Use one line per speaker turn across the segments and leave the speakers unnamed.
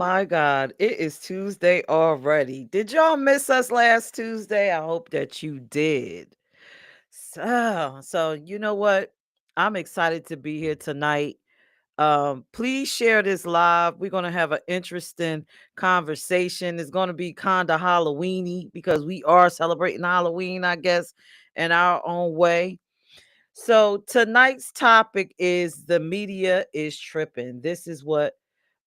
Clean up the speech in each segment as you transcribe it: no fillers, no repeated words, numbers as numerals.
my God. It is Tuesday already. Did y'all miss us last Tuesday? I hope that you did. So you know what? I'm excited to be here tonight. Please share this live. We're gonna have an interesting conversation. It's gonna be kind of Halloweeny because we are celebrating Halloween, I guess, in our own way. So tonight's topic is the media is tripping. This is what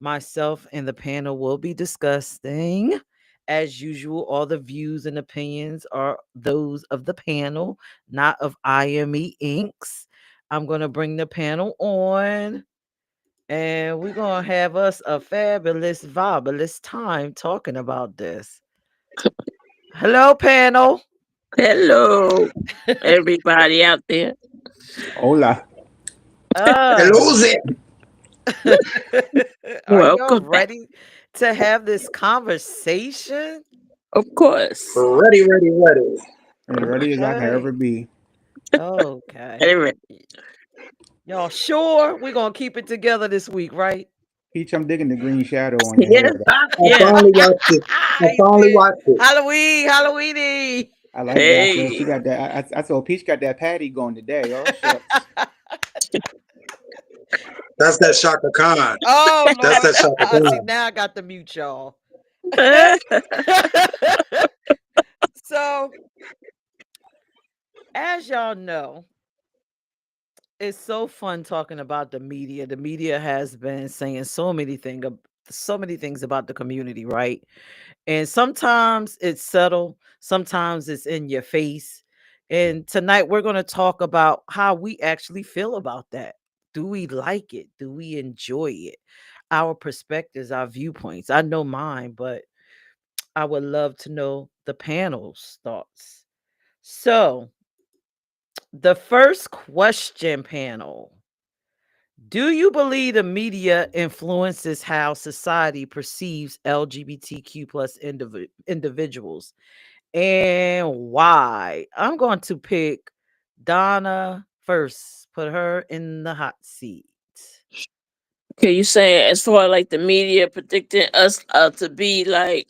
myself and the panel will be discussing. As usual, all the views and opinions are those of the panel, not of IME Inks. I'm going to bring the panel on and we're going to have us a fabulous, fabulous time talking about this. Hello, panel.
Hello, everybody out there.
Hola.
Uh,
Lose it.
are y'all
Welcome back.
ready to have this conversation?
Of course.
Ready, ready, ready.
As ready as I can
Okay.
ever be.
Okay.
Anyway,
Y'all sure we're gonna keep it together this week, right?
Peach, I'm digging the green shadow on your
yes,
hair.
I
yes.
finally watched it. I
I
finally
see it.
watched it.
Halloween, Halloweeny.
I like that. I saw she
Hey,
got that. I saw Peach got that patty going today. Oh shucks.
That's that Shaka Khan.
Oh
That's
Lord.
that Shaka
See,
Khan.
now I got to mute y'all. So as y'all know, it's so fun talking about the media. The media has been saying so many things about the community, right? And sometimes it's subtle, sometimes it's in your face. And tonight we're going to talk about how we actually feel about that. Do we like it? Do we enjoy it? Our perspectives, our viewpoints. I know mine, but I would love to know the panel's thoughts. So, the first question, panel: do you believe the media influences how society perceives LGBTQ plus individuals, and why? I'm going to pick Donna first. Put her in the hot seat.
okay, you saying as far like the media predicting us to be like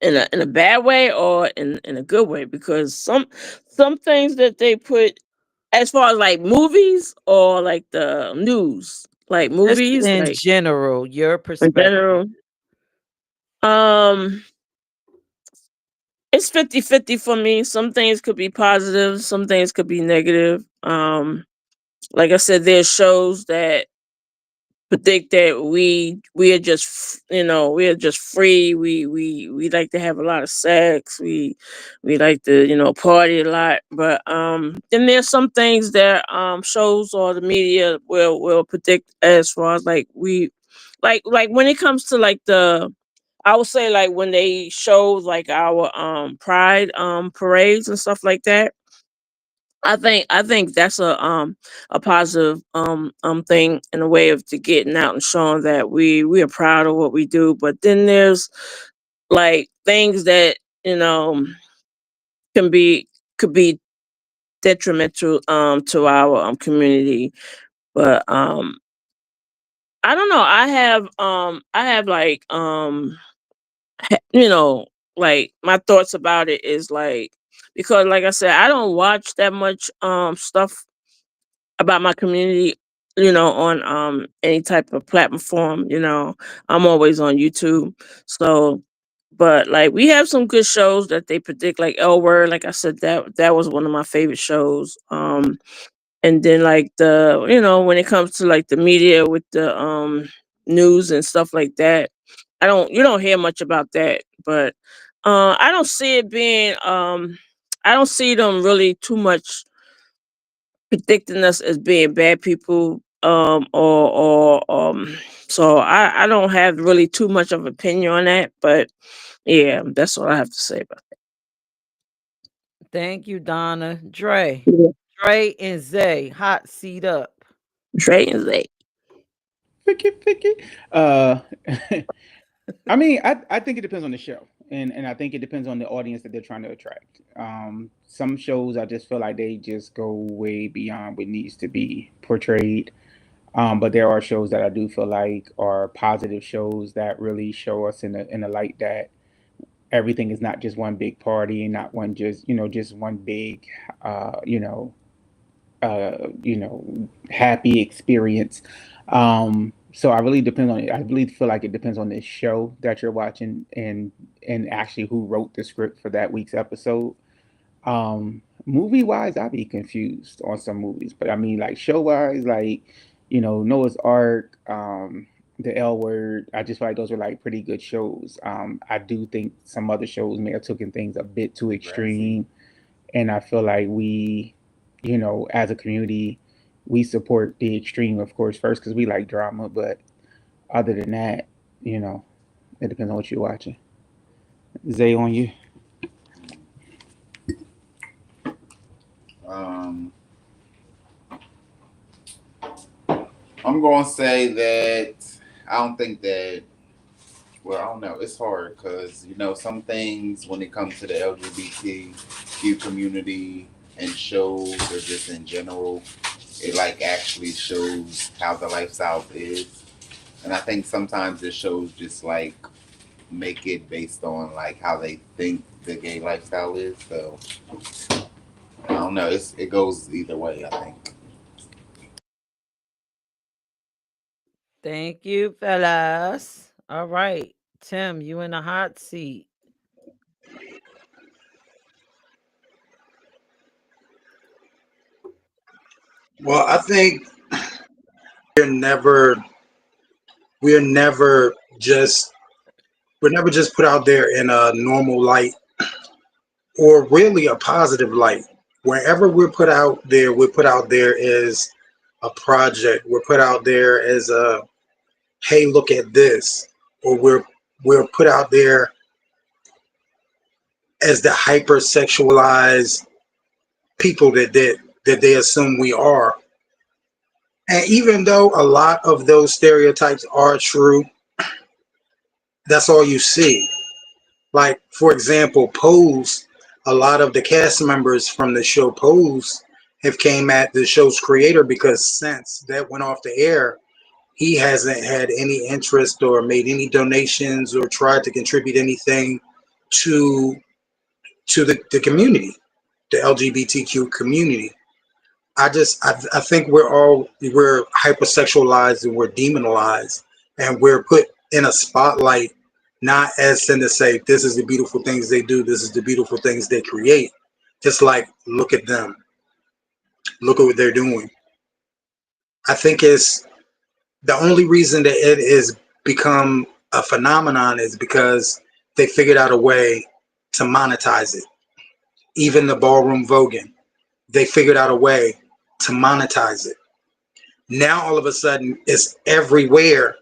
in a bad way or in a good way? Because some things that they put as far as like movies or like the news, like
Just
movies,
in
like
general, your
in
perspective.
general. Um It's 50-50 for me. Some things could be positive, some things could be negative. Like I said, there's shows that predict that we are just we are just free. We like to have a lot of sex. We like to party a lot. But then there's some things that shows or the media will predict as far as like we like when it comes to like the I would say like when they show like our pride parades and stuff like that. I think that's a positive thing in a way of to getting out and showing that we are proud of what we do. But then there's like things that you know can be could be detrimental to our community. But I don't know. I have like you know, like my thoughts about it is like because like I said, I don't watch that much stuff about my community, on any type of platform, I'm always on YouTube. So but like we have some good shows that they predict like L Word, like I said, that was one of my favorite shows. And then like the when it comes to like the media with the news and stuff like that, I don't you don't hear much about that. But I don't see it being I don't see them really too much predicting us as being bad people, or so I don't have really too much of opinion on that. But yeah, that's all I have to say about
Thank you, Donna. Dre.
that.
Dre and Zay, hot seat up.
Trey and Zay.
Ficky. Uh, I mean, I think it depends on the show, and I think it depends on the audience that they're trying to attract. Some shows I just feel like they just go way beyond what needs to be portrayed. But there are shows that I do feel like are positive shows that really show us in a light that everything is not just one big party and not one just just one big uh, you know happy experience. So I really depend on it. I really feel like it depends on the show that you're watching and actually who wrote the script for that week's episode. Movie wise, I'd be confused on some movies, but I mean, like show wise, like Noah's Ark, The L Word. I just feel like those are like pretty good shows. I do think some other shows may have taken things a bit too extreme, and I feel like we, as a community, we support the extreme, of course, first because we like drama, but other than that, you know, it depends on what you're watching. Zay, on you.
Um, I'm going to say that I don't think that. Well, I don't know. It's hard because some things when it comes to the LGBTQ community and shows or just in general, it like actually shows how the lifestyle is, and I think sometimes the shows just like make it based on like how they think the gay lifestyle is. So I don't know. It goes either way. I think.
Thank you, fellas. All right. Tim, you in the hot seat.
Well, I think we're never we're never just we're never just put out there in a normal light or really a positive light. Wherever we're put out there as a project. We're put out there as a hey, look at this, or we're put out there as the hypersexualized people that they assume we are. And even though a lot of those stereotypes are true, that's all you see. Like, for example, Pose, a lot of the cast members from the show Pose have came at the show's creator because since that went off the air, he hasn't had any interest or made any donations or tried to contribute anything to the community, the LGBTQ community. I think we're hypersexualized and we're demonized and we're put in a spotlight not as in to say this is the beautiful things they do, this is the beautiful things they create. Just like look at them, look at what they're doing. I think it's the only reason that it is become a phenomenon is because they figured out a way to monetize it. Even the ballroom voguing, they figured out a way to monetize it. Now all of a sudden it's everywhere.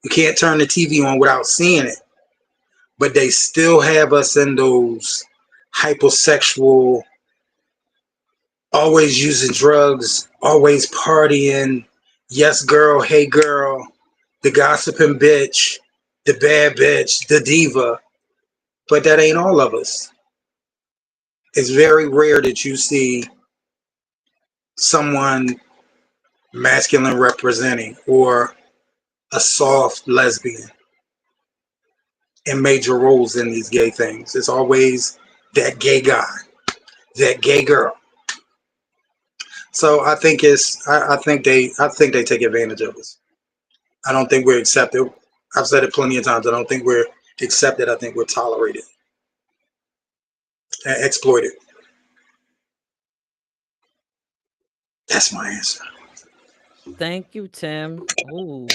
You can't turn the TV on without seeing it. But they still have us in those hypersexual, always using drugs, always partying, yes girl, hey girl, the gossiping bitch, the bad bitch, the diva. But that ain't all of us. It's very rare that you see someone masculine representing or a soft lesbian in major roles in these gay things. It's always that gay guy, that gay girl. So I think they take advantage of us. I don't think we're accepted. I've said it plenty of times. I don't think we're accepted. I think we're tolerated and exploited. That's my answer.
Thank you, Tim. Ooh.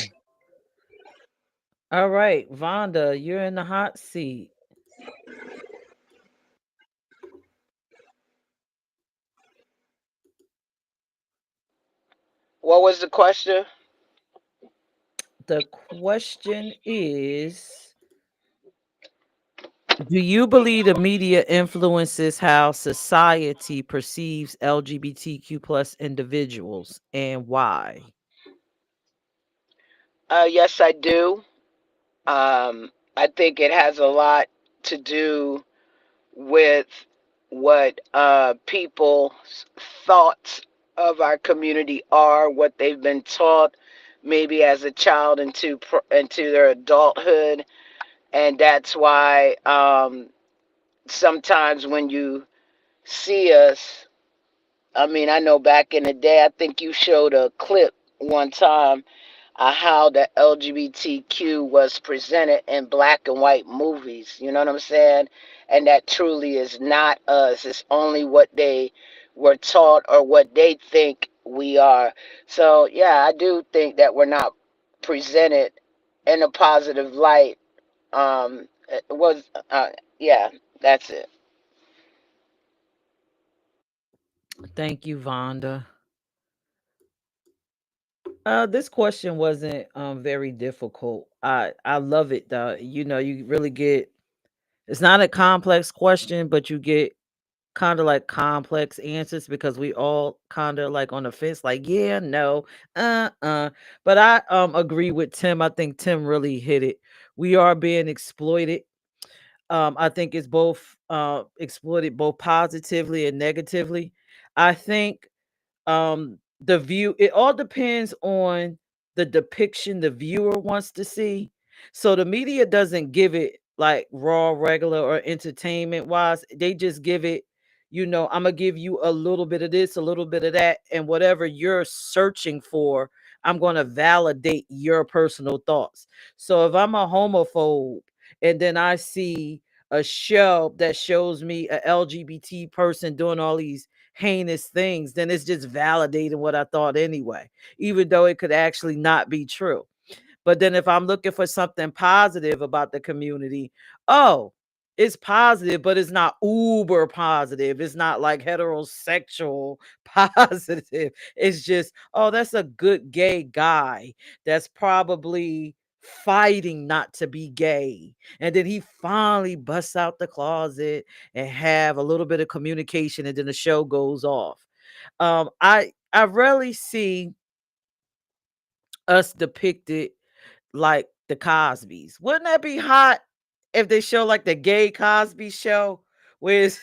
All right, Vonda, you're in the hot seat.
What was the question?
The question is, do you believe the media influences how society perceives LGBTQ plus individuals and why?
Yes, I do. I think it has a lot to do with what people's thoughts of our community are, what they've been taught, maybe as a child into their adulthood, and that's why sometimes when you see us, I mean, I know back in the day, I think you showed a clip one time how the LGBTQ was presented in black and white movies. You know what I'm saying? And that truly is not us. It's only what they were taught or what they think we are. So, yeah, I do think that we're not presented in a positive light. It was, yeah, that's it.
Thank you, Vonda. This question wasn't very difficult. I love it though. You know, you really get, it's not a complex question, but you get kind of like complex answers because we all kind of like on the fence, like, yeah, no, But I agree with Tim. I think Tim really hit it. We are being exploited. I think it's both exploited both positively and negatively. I think the view, it all depends on the depiction the viewer wants to see. So the media doesn't give it like raw, regular, or entertainment wise. They just give it, you know, I'm gonna give you a little bit of this, a little bit of that, and whatever you're searching for, I'm gonna validate your personal thoughts. So if I'm a homophobe and then I see a show that shows me a LGBT person doing all these heinous things, then it's just validating what I thought anyway, even though it could actually not be true. But then if I'm looking for something positive about the community, oh, it's positive, but it's not uber positive. It's not like heterosexual positive. It's just, oh, that's a good gay guy that's probably fighting not to be gay. And then he finally busts out the closet and have a little bit of communication, and then the show goes off. I rarely see us depicted like the Cosbys. Wouldn't that be hot if they show like the gay Cosby show? Where it's,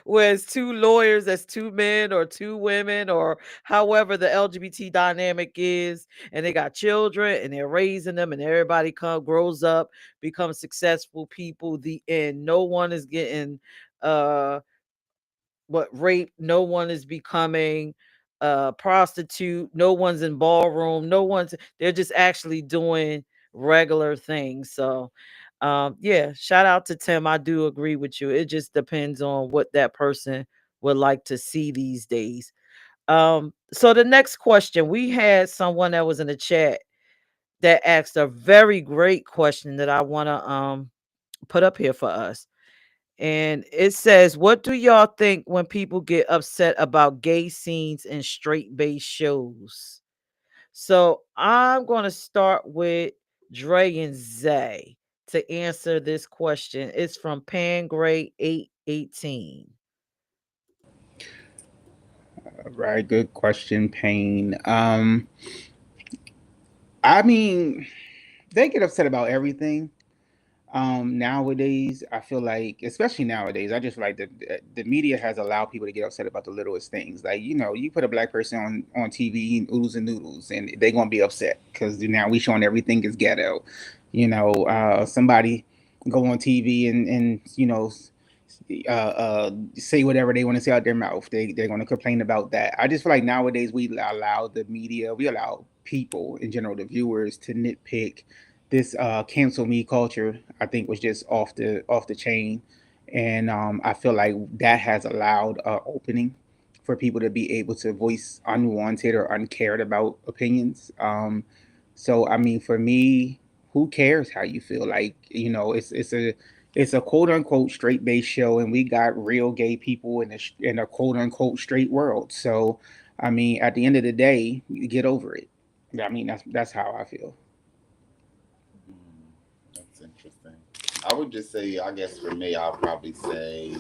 where it's two lawyers, that's two men or two women, or however the LGBT dynamic is, and they got children and they're raising them, and everybody grows up, becomes successful people. The end. No one is getting uh what rape, no one is becoming a prostitute, no one's in ballroom, no one's, they're just actually doing regular things. So yeah, shout out to Tim. I do agree with you. It just depends on what that person would like to see these days. So the next question, we had someone that was in the chat that asked a very great question that I want to put up here for us. And it says, what do y'all think when people get upset about gay scenes in straight based shows? So I'm going to start with Dre and Zay to answer this question. It's from Pangray 818.
Right, good question, Payne. I mean, they get upset about everything. Nowadays, I feel like, especially nowadays, I just feel like the media has allowed people to get upset about the littlest things. Like, you know, you put a black person on TV eating oodles and noodles, and they're gonna be upset because now we showing everything is ghetto. You know, somebody go on TV and you know say whatever they want to say out their mouth. They're going to complain about that. I just feel like nowadays we allow the media, we allow people in general, the viewers, to nitpick. This cancel me culture, I think, was just off the chain, and I feel like that has allowed opening for people to be able to voice unwanted or uncared about opinions. So I mean, for me, who cares how you feel? Like, you know, it's a quote unquote straight based show, and we got real gay people in a quote unquote straight world. So, I mean, at the end of the day, get over it. I mean, that's how I feel.
That's interesting. I would just say, I guess for me, I'll probably say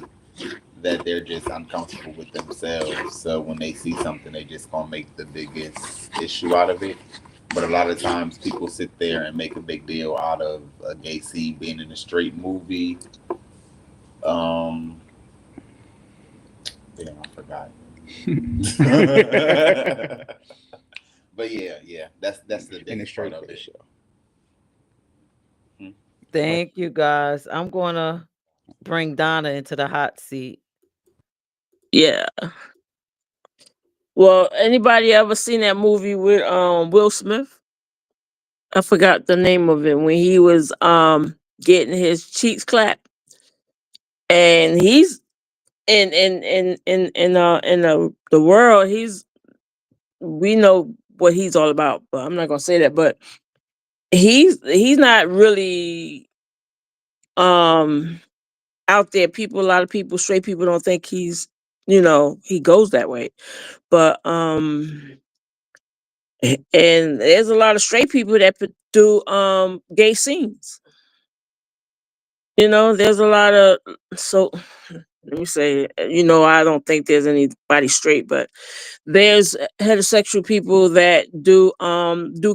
that they're just uncomfortable with themselves. So when they see something, they just gonna make the biggest issue out of it. But a lot of times, people sit there and make a big deal out of a gay scene being in a straight movie. Um, damn, I forgot. But yeah, that's the
In a
biggest part
straight
of
face
it.
show.
Hmm.
Uh,
Thank you guys. I'm gonna bring Donna into the hot seat.
Yeah. Well, anybody ever seen that movie with Will Smith? I forgot the name of it when he was getting his cheeks clapped, and he's in the world. We know what he's all about, but I'm not gonna say that. But he's not really um out there. People, a lot of people, straight people, don't think he goes that way. But and there's a lot of straight people that do gay scenes. There's a lot of so let me say, I don't think there's anybody straight, but there's heterosexual people that do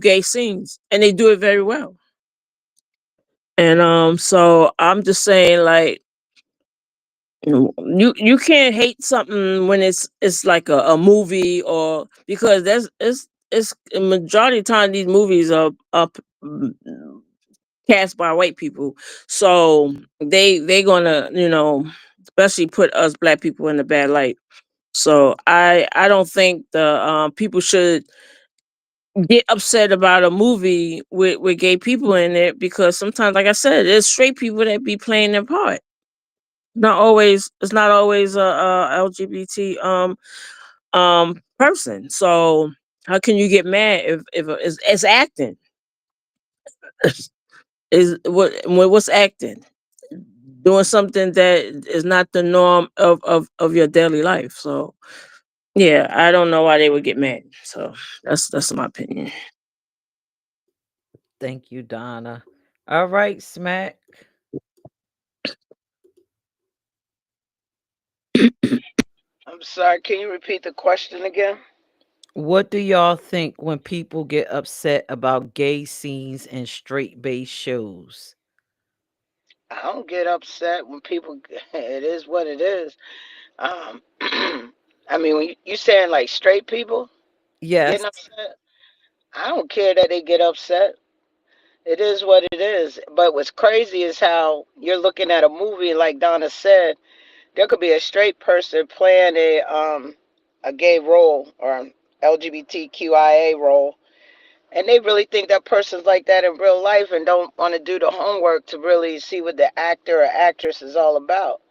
gay scenes, and they do it very well. And so I'm just saying, like, you can't hate something when it's like a movie, or because there's it's a majority of the time these movies are cast by white people, so they gonna especially put us black people in a bad light. So I don't think the people should get upset about a movie with gay people in it, because sometimes, like I said, there's straight people that be playing their part. It's not always a LGBT person. So how can you get mad if it's acting? Is what's acting? Doing something that is not the norm of your daily life. So yeah, I don't know why they would get mad. So that's my opinion.
Thank you, Donna. All right, Smack.
I'm sorry, can you repeat the question again?
What do y'all think when people get upset about gay scenes and straight based shows?
I don't get upset when people. It is what it is. I mean, when you saying like straight people getting
Yes.
upset, I don't care that they get upset. It is what it is. But what's crazy is how you're looking at a movie, like Donna said, there could be a straight person playing a gay role or LGBTQIA role, and they really think that person's like that in real life and don't want to do the homework to really see what the actor or actress is all about.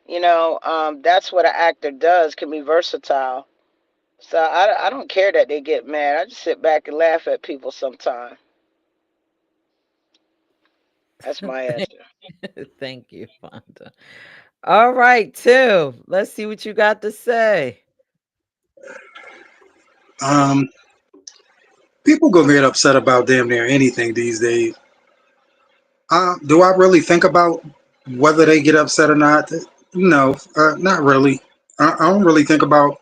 That's what an actor does, can be versatile. So I don't care that they get mad. I just sit back and laugh at people sometimes. That's my answer.
Thank you, Fonda. All right, Tim. Let's see what you got to say.
Um, People gonna get upset about damn near anything these days. Do I really think about whether they get upset or not? No, not really. I don't really think about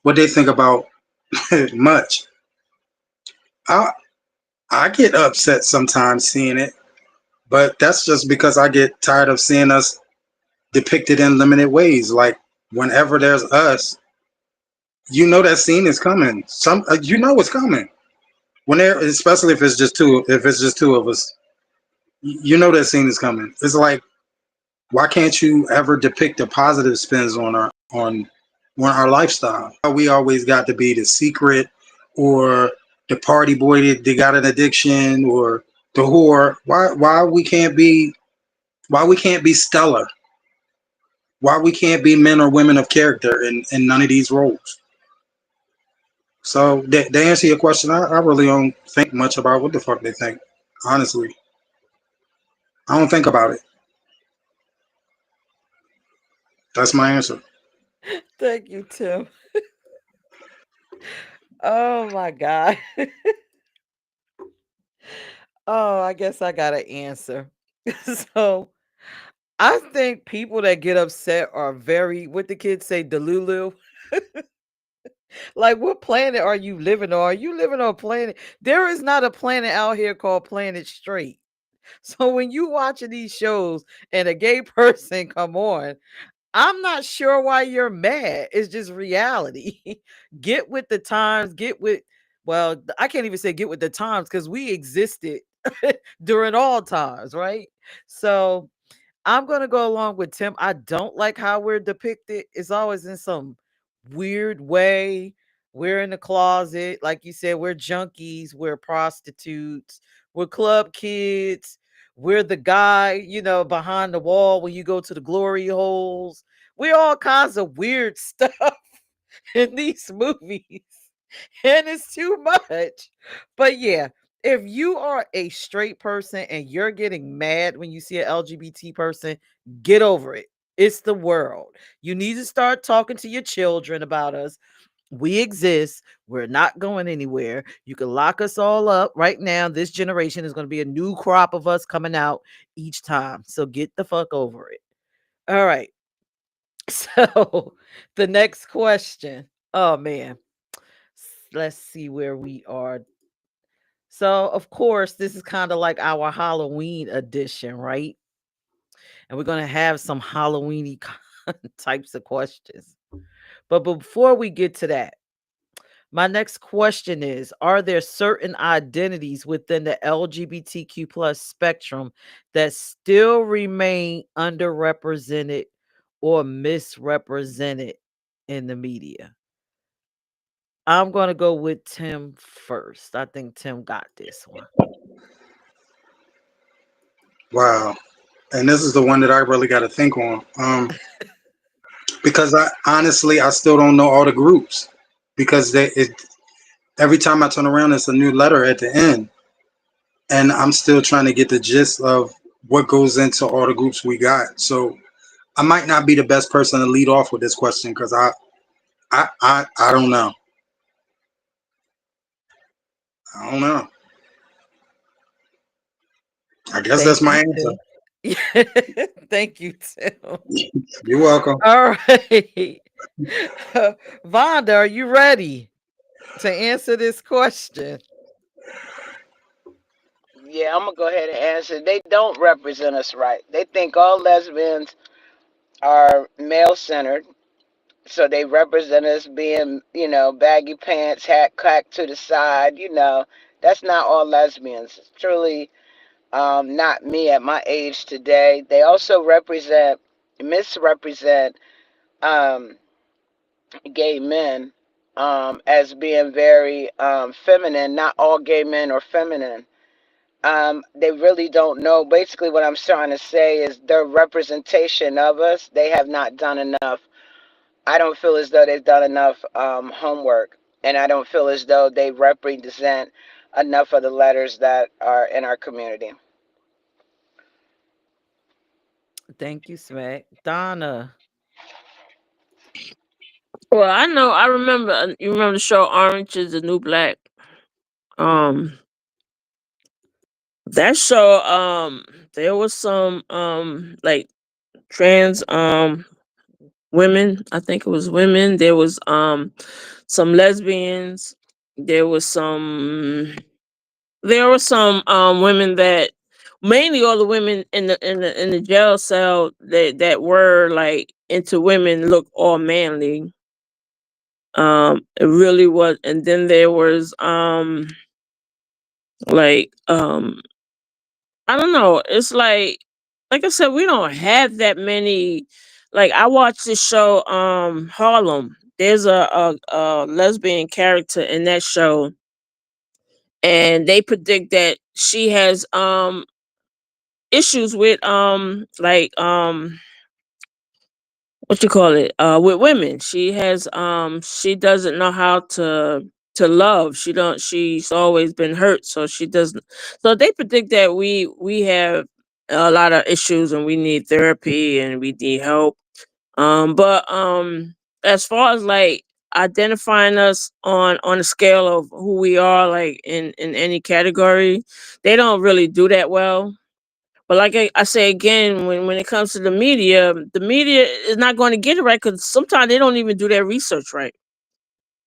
what they think about much. I I get upset sometimes seeing it, but that's just because I get tired of seeing us depicted in limited ways. Like whenever there's us, you know that scene is coming. You know it's coming. When there, especially if it's just two of us, you know that scene is coming. It's like, why can't you ever depict the positive spins on our lifestyle? We always got to be the secret, or the party boy that got an addiction, or the whore. Why we can't be stellar? Why we can't be men or women of character in none of these roles? So to answer your question, I really don't think much about what the fuck they think. Honestly, I don't think about it. That's my answer.
Thank you, Tim. Oh my God. Oh, I guess I got to answer. So I think people that get upset are very, what the kids say, delulu. Like, what planet are you living on? Are you living on a planet? There is not a planet out here called Planet Straight. So when you watching these shows and a gay person come on, I'm not sure why you're mad. It's just reality. Get with the times, get with well, I can't even say get with the times because we existed during all times, right? So I'm gonna go along with Tim. I don't like how we're depicted. It's always in some weird way. We're in the closet, like you said, we're junkies, we're prostitutes, we're club kids, we're the guy, behind the wall when you go to the glory holes. We're all kinds of weird stuff in these movies. And it's too much. But yeah, if you are a straight person and you're getting mad when you see an LGBT person, get over it. It's the world. You need to start talking to your children about us. We exist. We're not going anywhere. You can lock us all up right now. This generation is going to be a new crop of us coming out each time. So get the fuck over it. All right. So the next question. Oh man. Let's see where we are. So, of course, this is kind of like our Halloween edition, right? And we're going to have some Halloweeny types of questions. But before we get to that, my next question is, are there certain identities within the LGBTQ plus spectrum that still remain underrepresented or misrepresented in the media? I'm going to go with Tim first. I think Tim got this one.
Wow. And this is the one that I really got to think on. Because I honestly, I still don't know all the groups because every time I turn around, it's a new letter at the end. And I'm still trying to get the gist of what goes into all the groups we got. So I might not be the best person to lead off with this question because I don't know. I don't know. I guess that's
Thank
my
you,
answer.
Tim. Thank you, Tim.
You're welcome.
All right. Vonda, are you ready to answer this question?
Yeah, I'm gonna go ahead and answer. They don't represent us right. They think all lesbians are male centered, so they represent us being, baggy pants, hat cocked to the side. That's not all lesbians. It's truly not me at my age today. They also misrepresent um, gay men as being very feminine. Not all gay men are feminine. They really don't know. Basically, what I'm trying to say is their representation of us, they have not done enough. I don't feel as though they've done enough homework, and I don't feel as though they represent enough of the letters that are in our community.
Thank you, Smack. Donna.
Well, I know. I remember. You remember the show Orange is the New Black? Um, that show. There was some like trans women. I think it was women. There was some lesbians. There was some. There were some women that mainly all the women in the jail cell that were like into women look all manly. It really was. And then there was like I don't know, it's like I said, we don't have that many. Like I watched this show Harlem. There's a lesbian character in that show, and they predict that she has issues with what you call it, with women. She has she doesn't know how to love. She's always been hurt, so she doesn't. So they predict that we have a lot of issues and we need therapy and we need help. But as far as like identifying us on a scale of who we are, like in any category, they don't really do that well. But like I say again, when it comes to the media is not going to get it right because sometimes they don't even do their research right.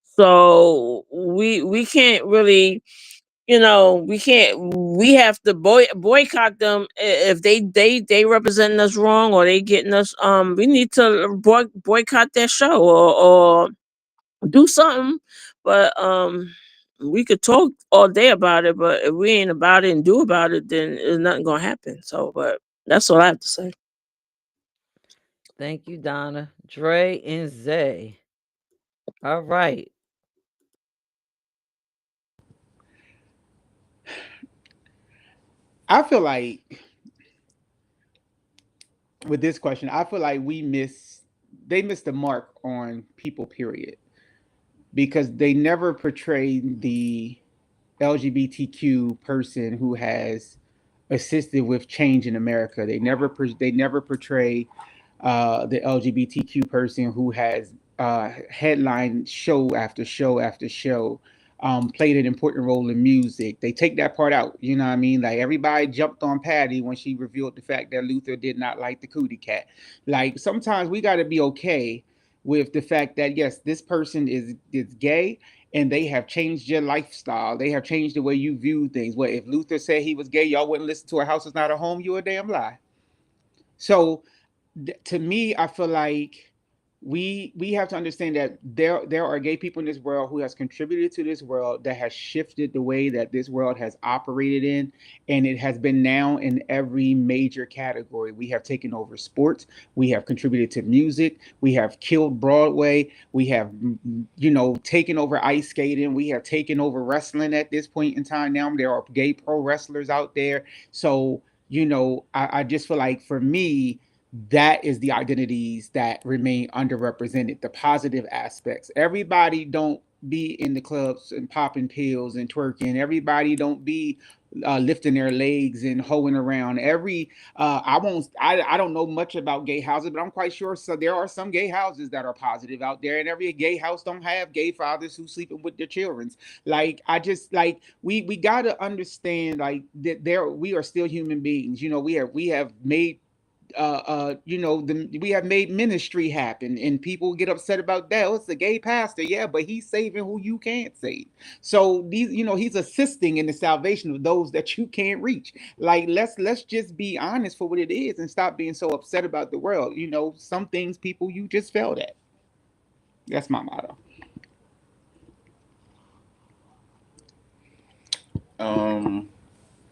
So we can't really, we can't. We have to boycott them if they representing us wrong or they getting us. We need to boycott that show or do something. But we could talk all day about it, but if we ain't about it and do about it, then there's nothing gonna happen. So, but that's all I have to say.
Thank you, Donna. Dre and Zay. All right.
I feel like with this question, I feel like they missed the mark on people, period, because they never portrayed the LGBTQ person who has assisted with change in America. They never portray the LGBTQ person who has headlined show after show after show, played an important role in music. They take that part out. You know what I mean? Like everybody jumped on Patty when she revealed the fact that Luther did not like the cootie cat. Like sometimes we got to be okay with the fact that yes, this person is gay and they have changed your lifestyle. They have changed the way you view things. What if Luther said he was gay, y'all wouldn't listen to A House Is Not a Home? You a damn lie. So to me, I feel like we have to understand that there are gay people in this world who has contributed to this world, that has shifted the way that this world has operated in, and it has been now in every major category. We have taken over sports, we have contributed to music, we have killed Broadway, we have taken over ice skating, we have taken over wrestling at this point in time. Now there are gay pro wrestlers out there. So I just feel like for me, that is the identities that remain underrepresented, the positive aspects. Everybody don't be in the clubs and popping pills and twerking. Everybody don't be lifting their legs and hoeing around. I don't know much about gay houses, but I'm quite sure so there are some gay houses that are positive out there, and every gay house don't have gay fathers who sleeping with their children. Like I just like we got to understand like that there we are still human beings. We have made we have made ministry happen, and people get upset about that. Oh, it's a gay pastor, yeah, but he's saving who you can't save. So he's assisting in the salvation of those that you can't reach. Like let's just be honest for what it is and stop being so upset about the world. Some things people you just failed at. That's my motto.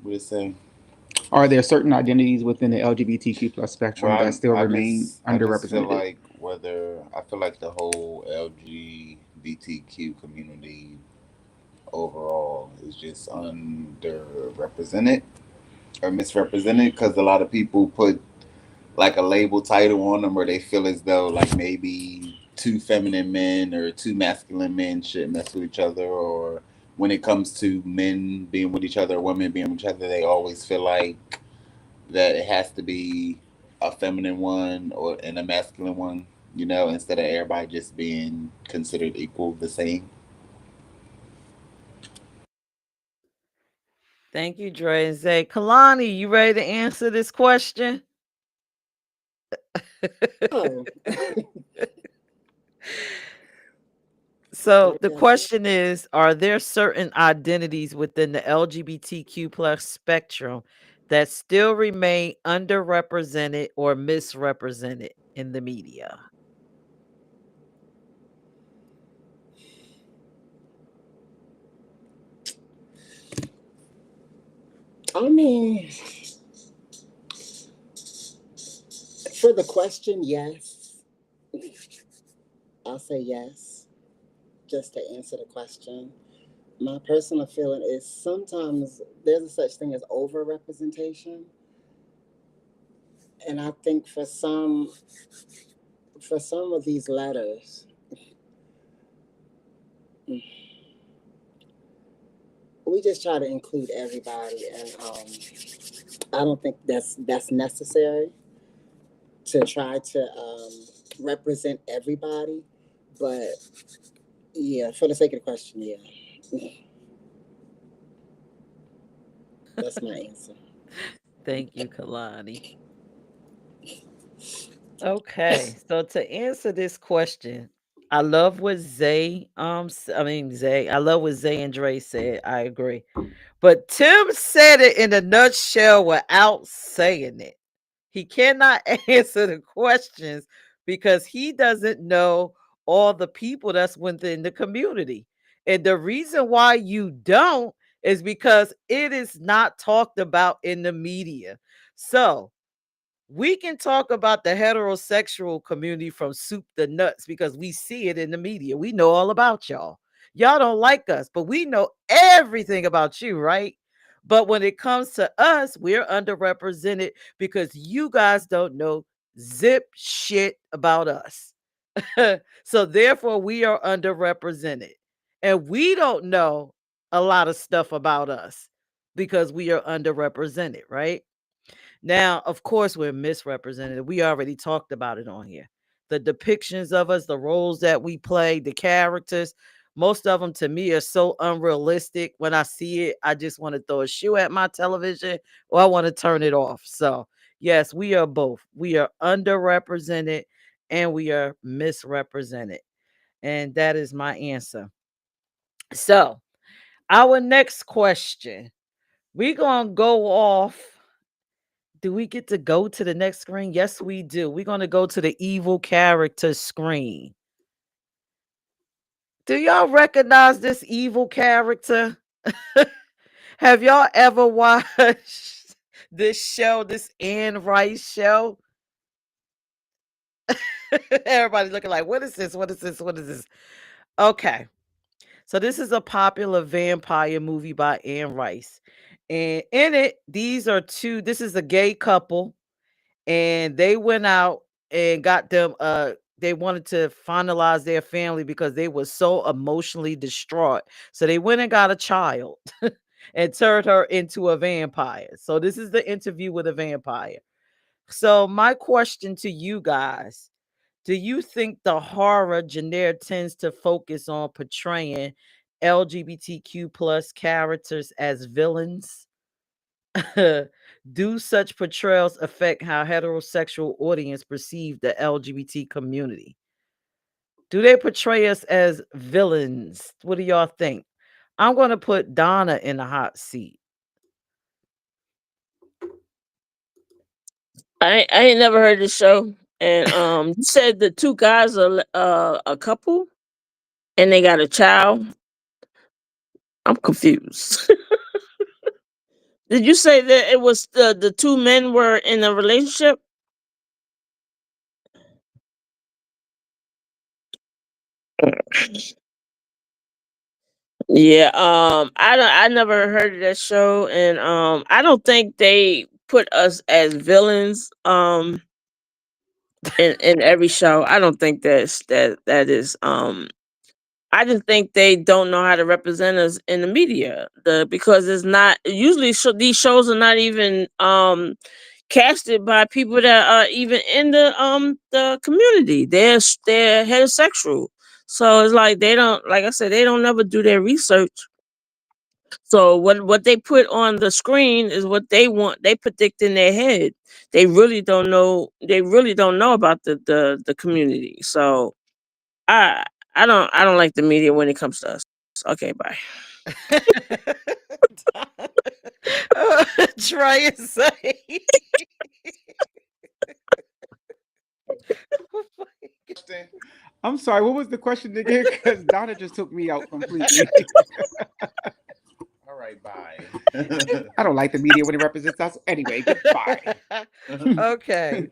What it say?
Are there certain identities within the LGBTQ plus spectrum that
Well,
still
I
remain
just I just feel
underrepresented?
like whether I feel like the whole LGBTQ community overall is just underrepresented or misrepresented because a lot of people put like a label title on them, or they feel as though like maybe two feminine men or two masculine men shouldn't mess with each other, or when it comes to men being with each other, or women being with each other, they always feel like that it has to be a feminine one or and a masculine one, instead of everybody just being considered equal, the same.
Thank you, Dre and Zay. Kalani, you ready to answer this question?
Oh,
So
I
the
guess.
question is, are there certain identities within the LGBTQ plus spectrum that still remain underrepresented or misrepresented in the media?
I mean, for the question, yes. I'll say yes, just to answer the question. My personal feeling is sometimes there's a such thing as overrepresentation, and I think for some of these letters, we just try to include everybody, and I don't think that's necessary to try to represent everybody. But yeah, for the sake of the question, yeah, that's my answer.
Thank you, Kalani. Okay, so to answer this question, I love what Zay I mean Zay. I love what Zay and Dre said. I agree. But Tim said it in a nutshell without saying it. He cannot answer the questions because he doesn't know all the people that's within the community. And the reason why you don't is because it is not talked about in the media. So we can talk about the heterosexual community from soup to nuts because we see it in the media. We know all about y'all. Y'all don't like us, but we know everything about you, right? But when it comes to us, we're underrepresented because you guys don't know zip shit about us. So therefore, we are underrepresented. And we don't know a lot of stuff about us because we are underrepresented, right? Now, of course, we're misrepresented. We already talked about it on here. The depictions of us, the roles that we play, the characters, most of them to me are so unrealistic. When I see it, I just want to throw a shoe at my television or I want to turn it off. So, yes, we are both. We are underrepresented and we are misrepresented. And that is my answer. So, our next question, we're going to go off. Do we get to go to the next screen? Yes, we do. We're going to go to the evil character screen. Do y'all recognize this evil character? Have y'all ever watched this show, this Anne Rice show? Everybody looking like, what is this? What is this? What is this? Okay. So this is a popular vampire movie by Anne Rice. And in it, this is a gay couple and they went out and got them they wanted to finalize their family because they were so emotionally distraught. So they went and got a child and turned her into a vampire. So this is the interview with a vampire. So my question to you guys, do you think the horror genre tends to focus on portraying LGBTQ plus characters as villains? Do such portrayals affect how heterosexual audience perceive the LGBT community? Do they portray us as villains? What do y'all think? I'm going to put Donna in the hot seat.
I ain't never heard this show. And you said the two guys are a couple and they got a child. I'm confused. Did you say that it was the two men were in a relationship? Yeah, I never heard of that show, and I don't think they put us as villains in every show. I don't think that is I just think they don't know how to represent us in the media. Because it's not usually these shows are not even casted by people that are even in the community. They're heterosexual. So it's like they don't, like I said, they don't never do their research. So what they put on the screen is what they want. They predict in their head. They really don't know. They really don't know about the community. So I I don't like the media when it comes to us. Okay, bye.
Try and say.
Question.
I'm sorry. What was the question again? Because Donna just took me out completely.
All right, bye.
I don't like the media when it represents us. Anyway, goodbye.
Okay.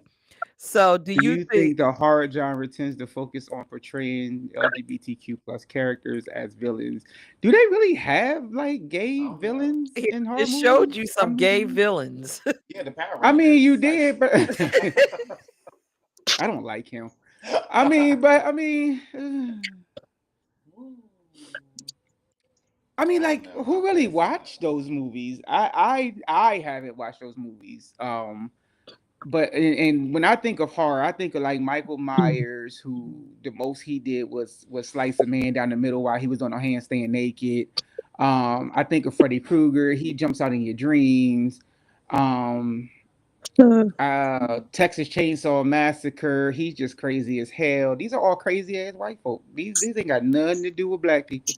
So do
Do
you
you
think
think the horror genre tends to focus on portraying LGBTQ plus characters as villains? Do they really have like
I
gay
don't know.
villains
it
in horror
just showed
movies?
you some gay villains?
Yeah, the Power
I mean, you
Rangers. Like,
did, but I don't like him. I mean, but I mean, I mean,
I don't
like,
know
who
about
really
that so
watched
much.
those movies? I haven't watched those movies. But and when I think of horror, I think of like Michael Myers, who the most he did was slice a man down the middle while he was on a handstand naked. I think of Freddy Krueger. He jumps out in your dreams. Um, Texas Chainsaw Massacre. He's just crazy as hell. These are all crazy ass white folk. These ain't got nothing to do with black people.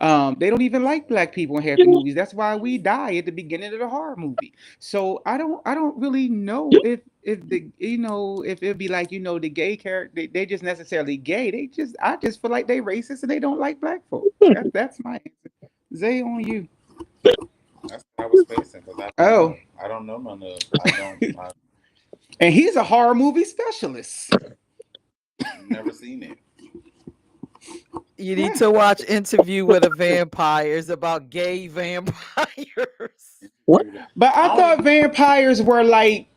They don't even like black people in half the movies. That's why we die at the beginning of the horror movie. So I don't really know if the if it'd be like the gay character they just necessarily gay. I just feel like they racist and they don't like black folk. That's my answer. Zay, on you.
That's what I was facing because I don't
Oh,
know. I don't know none of. I don't. I've
and he's a horror movie specialist.
never seen it.
You need
Yeah.
to watch Interview with a Vampire. It's about gay vampires.
What?
Interview with
But I
I don't
thought
even.
vampires were like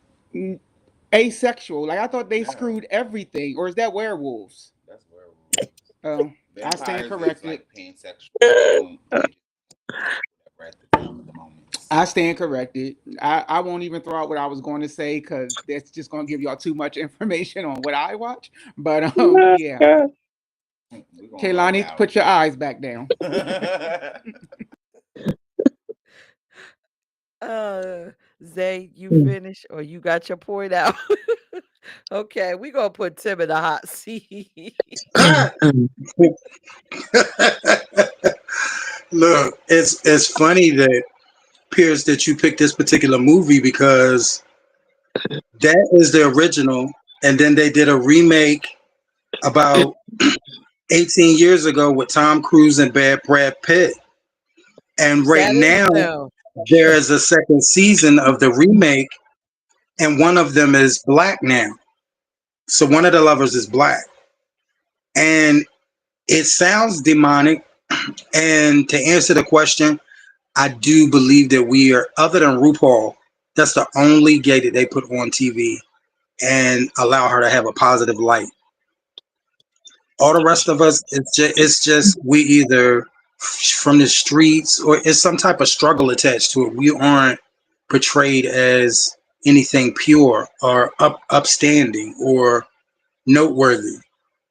asexual. Like I thought they
Yeah,
screwed everything. Or is that werewolves?
that's werewolves.
Oh, I stand
Vampires is
corrected.
like pansexual. They don't. They just whatever at the time at the moment.
I stand corrected. I won't even throw out what I was going to say because that's just going to give y'all too much information on what I watch. But yeah,
We're gonna log
Kaylani,
out.
put your eyes back down.
Uh, Zay, you finished or you got your point out? Okay, we gonna put Tim in the hot seat.
Look, it's funny that Pierce that you picked this particular movie because that is the original, and then they did a remake about 18 years ago with Tom Cruise and Brad Pitt. And right
That is
now
them.
there is a second season of the remake, and one of them is black now. So one of the lovers is black, and it sounds demonic. And to answer the question, I do believe that we are, other than RuPaul, that's the only gay that they put on TV and allow her to have a positive light. All the rest of us, it's just we either from the streets or it's some type of struggle attached to it. We aren't portrayed as anything pure or upstanding or noteworthy.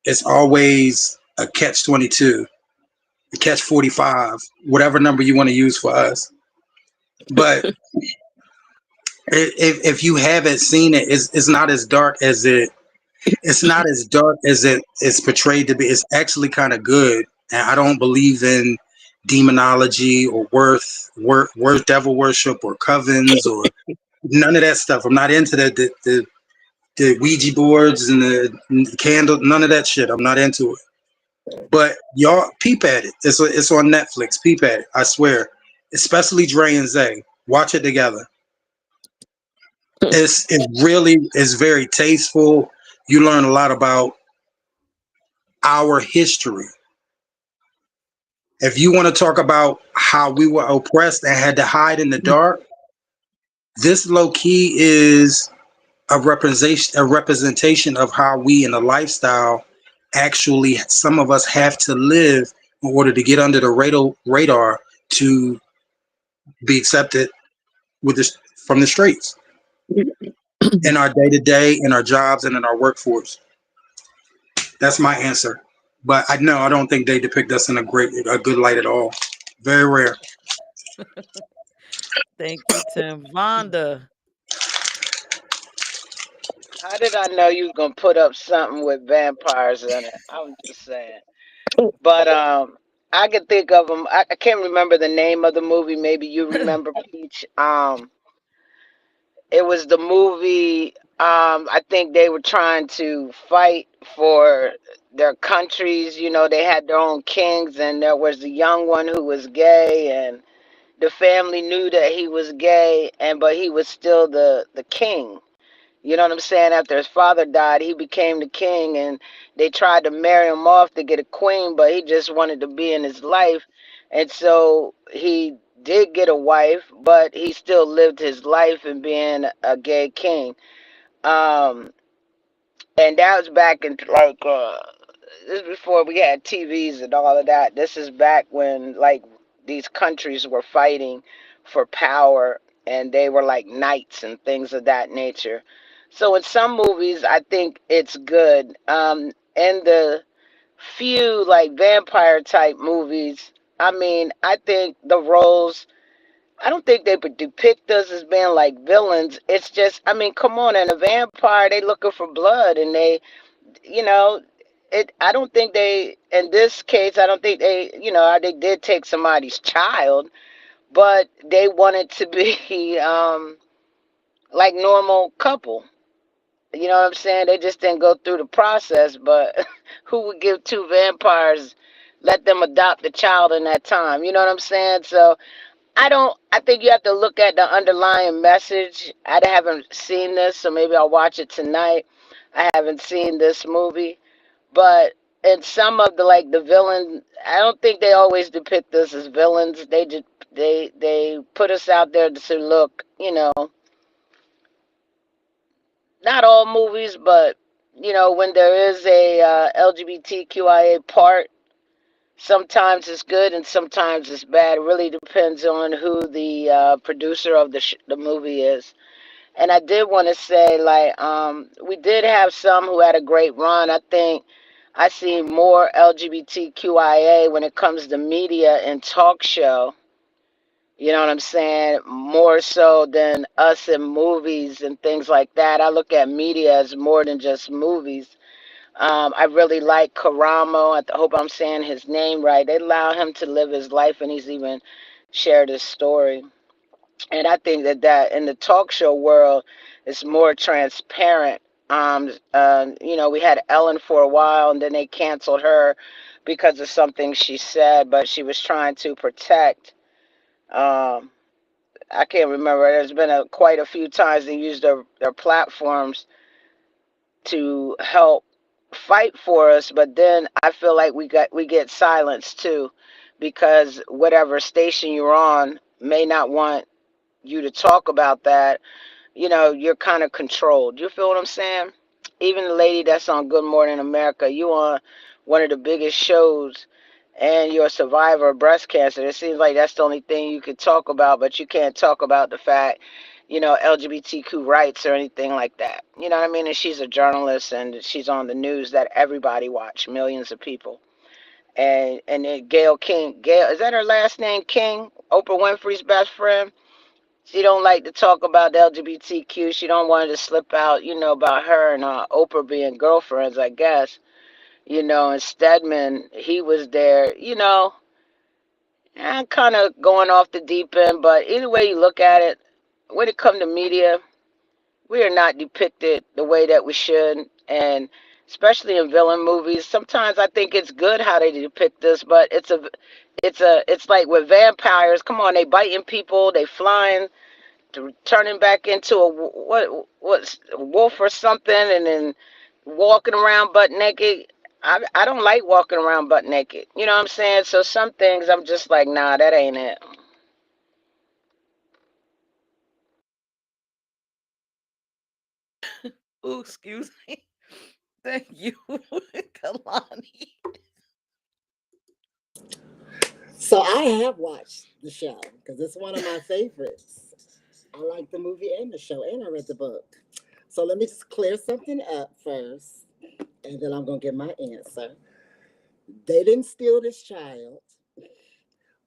It's always a catch 22, a catch 45, whatever number you want to use for us. But if you haven't seen it, it's not as dark as it's not as dark as it is portrayed to be. It's actually kind of good, and I don't believe in demonology or worth devil worship or covens or none of that stuff. I'm not into that. The Ouija boards and the candle, none of that shit. I'm not into it. But y'all peep at it. It's on Netflix. Peep at it. I swear. Especially Dre and Zay. Watch it together. It really is very tasteful. You learn a lot about our history. If you want to talk about how we were oppressed and had to hide in the dark, this low key is a representation of how we in a lifestyle actually some of us have to live in order to get under the radar to be accepted with this from the streets in our day to day, in our jobs, and in our workforce. That's my answer. But I know I don't think they depict us in a good light at all. Very rare.
Thank you, Tim. Vonda.
How did I know you was gonna put up something with vampires in it? I'm just saying. But I can think of them. I can't remember the name of the movie. Maybe you remember Peach. It was the movie. I think they were trying to fight for their countries. You know, they had their own kings, and there was the young one who was gay, and the family knew that he was gay, and but he was still the king. You know what I'm saying? After his father died, he became the king, and they tried to marry him off to get a queen, but he just wanted to be in his life. And so he did get a wife, but he still lived his life in being a gay king. Um, and that was back in like this is before we had TVs and all of that. This is back when like these countries were fighting for power and they were like knights and things of that nature. So in some movies I think it's good. And the few like vampire type movies, I mean, I think the roles I don't think they would depict us as being like villains. It's just, I mean, come on, and a vampire, they looking for blood, and they, you know, I don't think they, in this case, I don't think they, they did take somebody's child, but they wanted to be like normal couple. You know what I'm saying? They just didn't go through the process. But who would give two vampires, let them adopt a child in that time? You know what I'm saying? So I don't. I think you have to look at the underlying message. I haven't seen this, so maybe I'll watch it tonight. I haven't seen this movie, but in some of the like the villain, I don't think they always depict us as villains. They just they put us out there to look. Not all movies, but when there is a LGBTQIA part, sometimes it's good and sometimes it's bad. It really depends on who the producer of the movie is. And I did want to say, like, we did have some who had a great run. I think I see more LGBTQIA when it comes to media and talk show. You know what I'm saying? More so than us in movies and things like that. I look at media as more than just movies. I really like Karamo. I hope I'm saying his name right. They allow him to live his life, and he's even shared his story. And I think that in the talk show world, it's more transparent. We had Ellen for a while, and then they canceled her because of something she said, but she was trying to protect. Um, I can't remember. There's been quite a few times they used their platforms to help fight for us, but then I feel like we get silenced too, because whatever station you're on may not want you to talk about that. You're kind of controlled. You feel what I'm saying? Even the lady that's on Good Morning America, you on one of the biggest shows, and you're a survivor of breast cancer. It seems like that's the only thing you could talk about, but you can't talk about the fact, LGBTQ rights or anything like that. You know what I mean? And she's a journalist, and she's on the news that everybody watch, millions of people. And then Gail King, Gail, is that her last name? King, Oprah Winfrey's best friend. She don't like to talk about the LGBTQ. She don't want it to slip out, about her and Oprah being girlfriends, I guess. And Stedman, he was there, and kind of going off the deep end. But either way you look at it, when it comes to media, we are not depicted the way that we should. And especially in villain movies, sometimes I think it's good how they depict this, but it's like with vampires. Come on, they biting people, they flying, turning back into what's a wolf or something, and then walking around butt naked. I don't like walking around butt naked. You know what I'm saying? So some things I'm just like, nah, that ain't it.
Oh, excuse me. Thank you, Kalani.
So I have watched the show because it's one of my favorites. I like the movie and the show, and I read the book. So let me just clear something up first, and then I'm gonna give my answer. They didn't steal this child.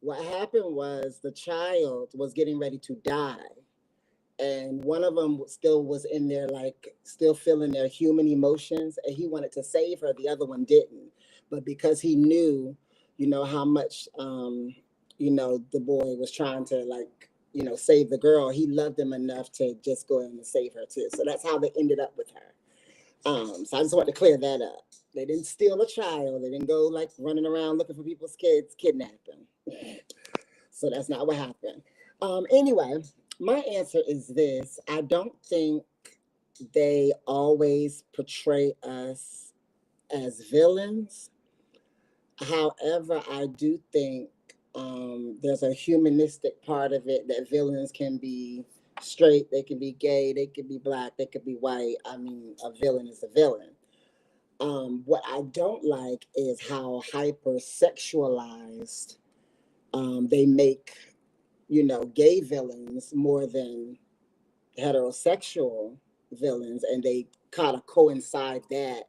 What happened was the child was getting ready to die, and one of them still was in there, like still feeling their human emotions, and he wanted to save her. The other one didn't, but because he knew, how much, the boy was trying to, like, save the girl, he loved him enough to just go in and save her too. So that's how they ended up with her. So I just want to clear that up. They didn't steal a child. They didn't go like running around looking for people's kids, kidnapping. So that's not what happened. Anyway, my answer is this. I don't think they always portray us as villains. However, I do think there's a humanistic part of it that villains can be straight, they can be gay, they can be black, they could be white. I mean, a villain is a villain. What I don't like is how hypersexualized they make, gay villains more than heterosexual villains, and they kind of coincide that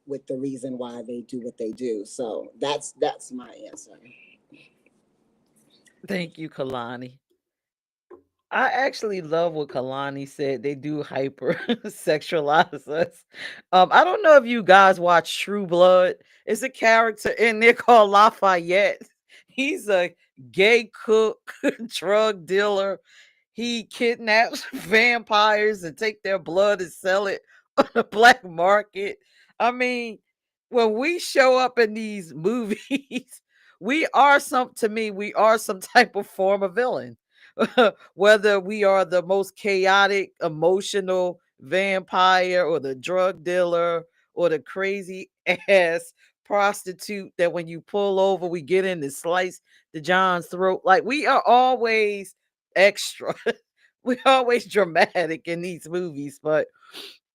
with the reason why they do what they do. So that's my answer.
Thank you, Kalani. I actually love what Kalani said. They do hyper sexualize us. I don't know if you guys watch True Blood. It's a character in there called Lafayette. He's a gay cook, drug dealer. He kidnaps vampires and take their blood and sell it on the black market. I mean, when we show up in these movies, we are some to me, we are some type of form of villain. Whether we are the most chaotic, emotional vampire or the drug dealer or the crazy ass prostitute that when you pull over, we get in and slice the John's throat. Like we are always extra. We're always dramatic in these movies. But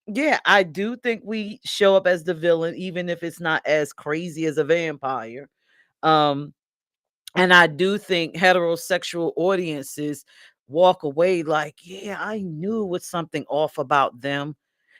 yeah, I do think we show up as the villain, even if it's not as crazy as a vampire. Um, and I do think heterosexual audiences walk away like, yeah, I knew was something off about them.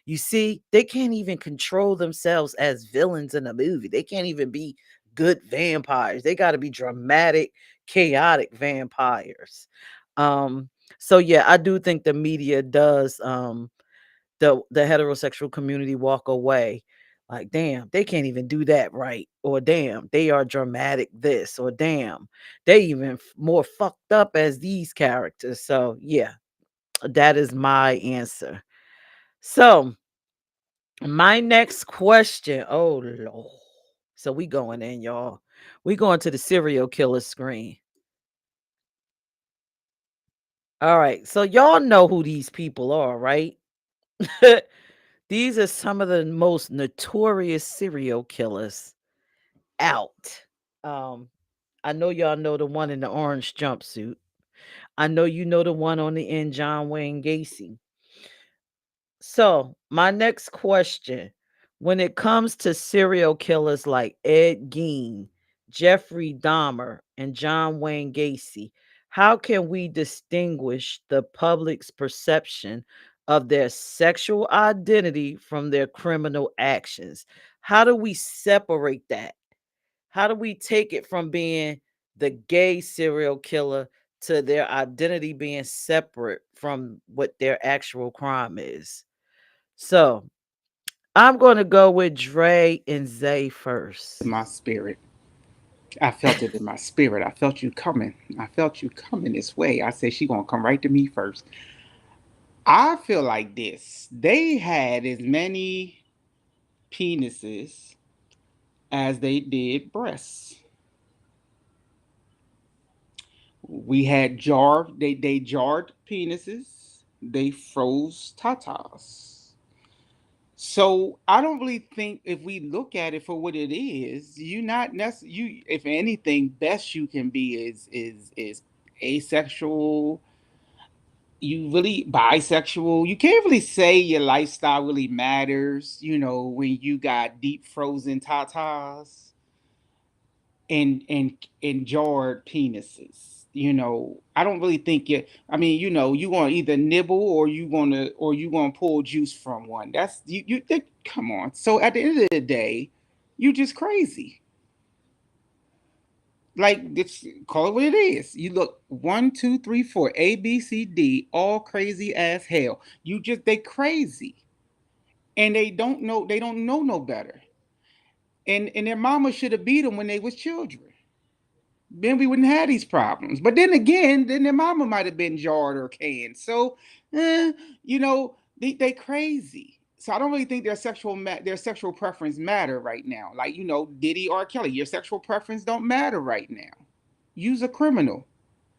You see, they can't even control themselves as villains in a movie. They can't even be good vampires. They got to be dramatic, chaotic vampires. Um, so yeah, I do think the media does the heterosexual community walk away like, damn, they can't even do that right, or damn, they are dramatic this, or damn, they even more fucked up as these characters. So yeah, that is my answer. So my next question, oh lord, so we going in, y'all. We going to the serial killer screen. All right, so y'all know who these people are, right? These are some of the most notorious serial killers out. Um, I know y'all know the one in the orange jumpsuit. I know you know the one on the end, John Wayne Gacy. So, my next question, when it comes to serial killers like Ed Gein, Jeffrey Dahmer, and John Wayne Gacy, how can we distinguish the public's perception of their sexual identity from their criminal actions? How do we separate that? How do we take it from being the gay serial killer to their identity being separate from what their actual crime is? So I'm going to go with Dre and Zay first.
My spirit. I felt it in my spirit. I felt you coming. I felt you coming this way. I said she gonna come right to me first. I feel like this. They had as many penises as they did breasts. We had they jarred penises. They froze tatas. So I don't really think if we look at it for what it is, you not necessarily you if anything, best you can be is asexual. You really bisexual. You can't really say your lifestyle really matters, when you got deep frozen tatas and jarred penises. I don't really think it. I mean, you want to either nibble or you gonna pull juice from one. That's you think. Come on. So at the end of the day, you just crazy. Like it's call it what it is. You look 1, 2, 3, 4, ABCD, all crazy as hell. They crazy, and they don't know no better. And their mama should have beat them when they was children. Then we wouldn't have these problems. But then again, then their mama might have been jarred or canned. So, they crazy. So I don't really think their sexual preference matter right now. Like Diddy or Kelly, your sexual preference don't matter right now. You's a criminal.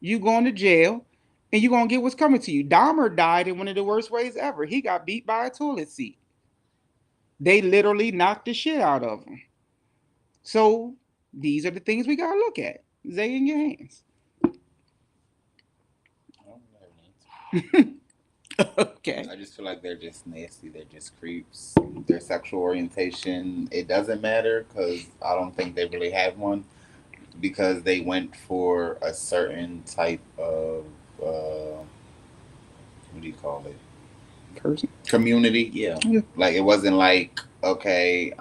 You going to jail, and you gonna get what's coming to you. Dahmer died in one of the worst ways ever. He got beat by a toilet seat. They literally knocked the shit out of him. So these are the things we gotta look at. Zay in your hands. Okay.
I just feel like they're just nasty. They're just creeps. Their sexual orientation, it doesn't matter because I don't think they really have one because they went for a certain type of, what do you call it?
Person.
Community. Yeah. Like it wasn't like, okay,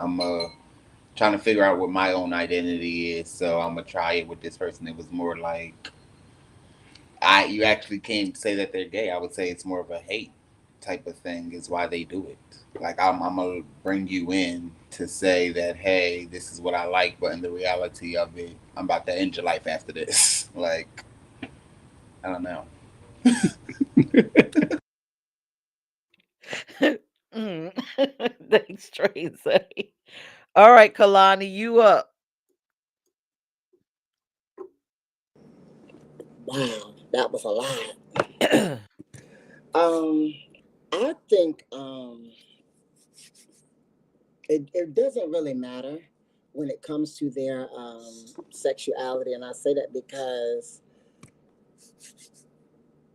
trying to figure out what my own identity is, so I'm gonna try it with this person. It was more like you actually can't say that they're gay. I would say it's more of a hate type of thing is why they do it. Like I'm gonna bring you in to say that hey, this is what I like, but in the reality of it, I'm about to end your life after this. Like I don't know.
Mm. Thanks, Tracy. All right, Kalani, you up.
Wow, that was a lot. Um, I think it doesn't really matter when it comes to their sexuality, and I say that because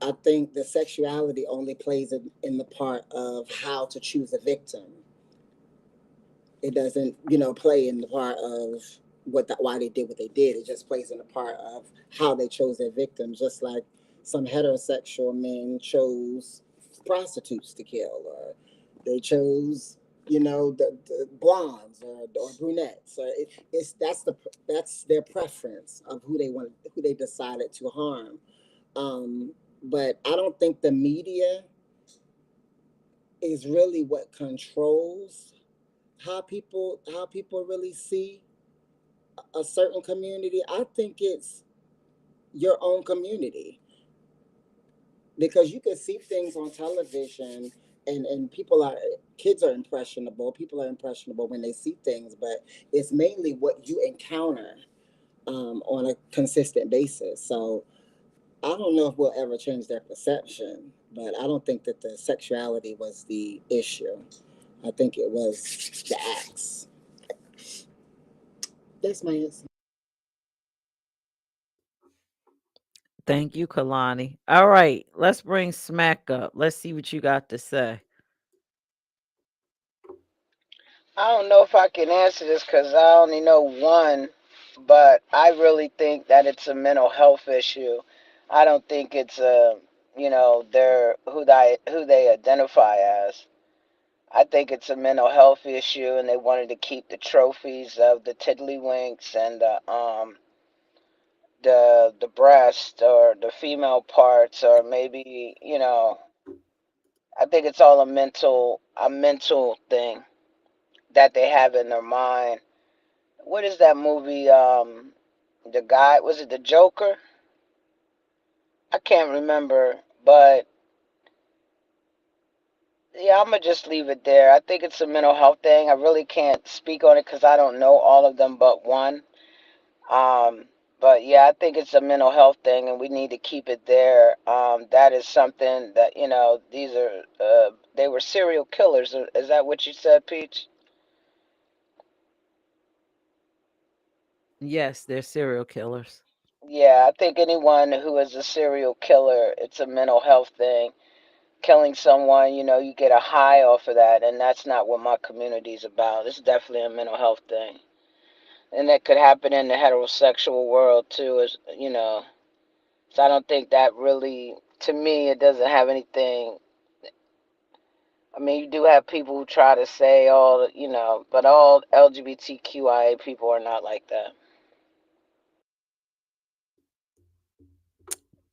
I think the sexuality only plays in the part of how to choose a victim. It doesn't, play in the part of why they did what they did. It just plays in the part of how they chose their victims. Just like some heterosexual men chose prostitutes to kill, or they chose, the blondes or brunettes. Or that's their preference of who they decided to harm. But I don't think the media is really what controls how people really see a certain community. I think it's your own community, because you can see things on television, and kids are impressionable. People are impressionable when they see things, but it's mainly what you encounter on a consistent basis. So I don't know if we'll ever change their perception, but I don't think that the sexuality was the issue. I think it was the acts. That's my answer.
Thank you, Kalani. All right, let's bring Smack up. Let's see what you got to say.
I don't know if I can answer this because I only know one, but I really think that it's a mental health issue. I don't think it's they're who they identify as. I think it's a mental health issue, and they wanted to keep the trophies of the tiddlywinks and the breast or the female parts, or maybe I think it's all a mental thing that they have in their mind. What is that movie? The guy, was it the Joker? I can't remember, but yeah, I'm gonna just leave it there. I think it's a mental health thing. I really can't speak on it because I don't know all of them but one. Um, but yeah, I think it's a mental health thing, and we need to keep it there. That is something that these are they were serial killers. Is that what you said, Peach?
Yes, they're serial killers.
Yeah, I think anyone who is a serial killer, it's a mental health thing. Killing someone, you get a high off of that, and that's not what my community's about. It's definitely a mental health thing, and that could happen in the heterosexual world too. So I don't think that really, to me, it doesn't have anything. I mean, you do have people who try to say but all LGBTQIA people are not like that.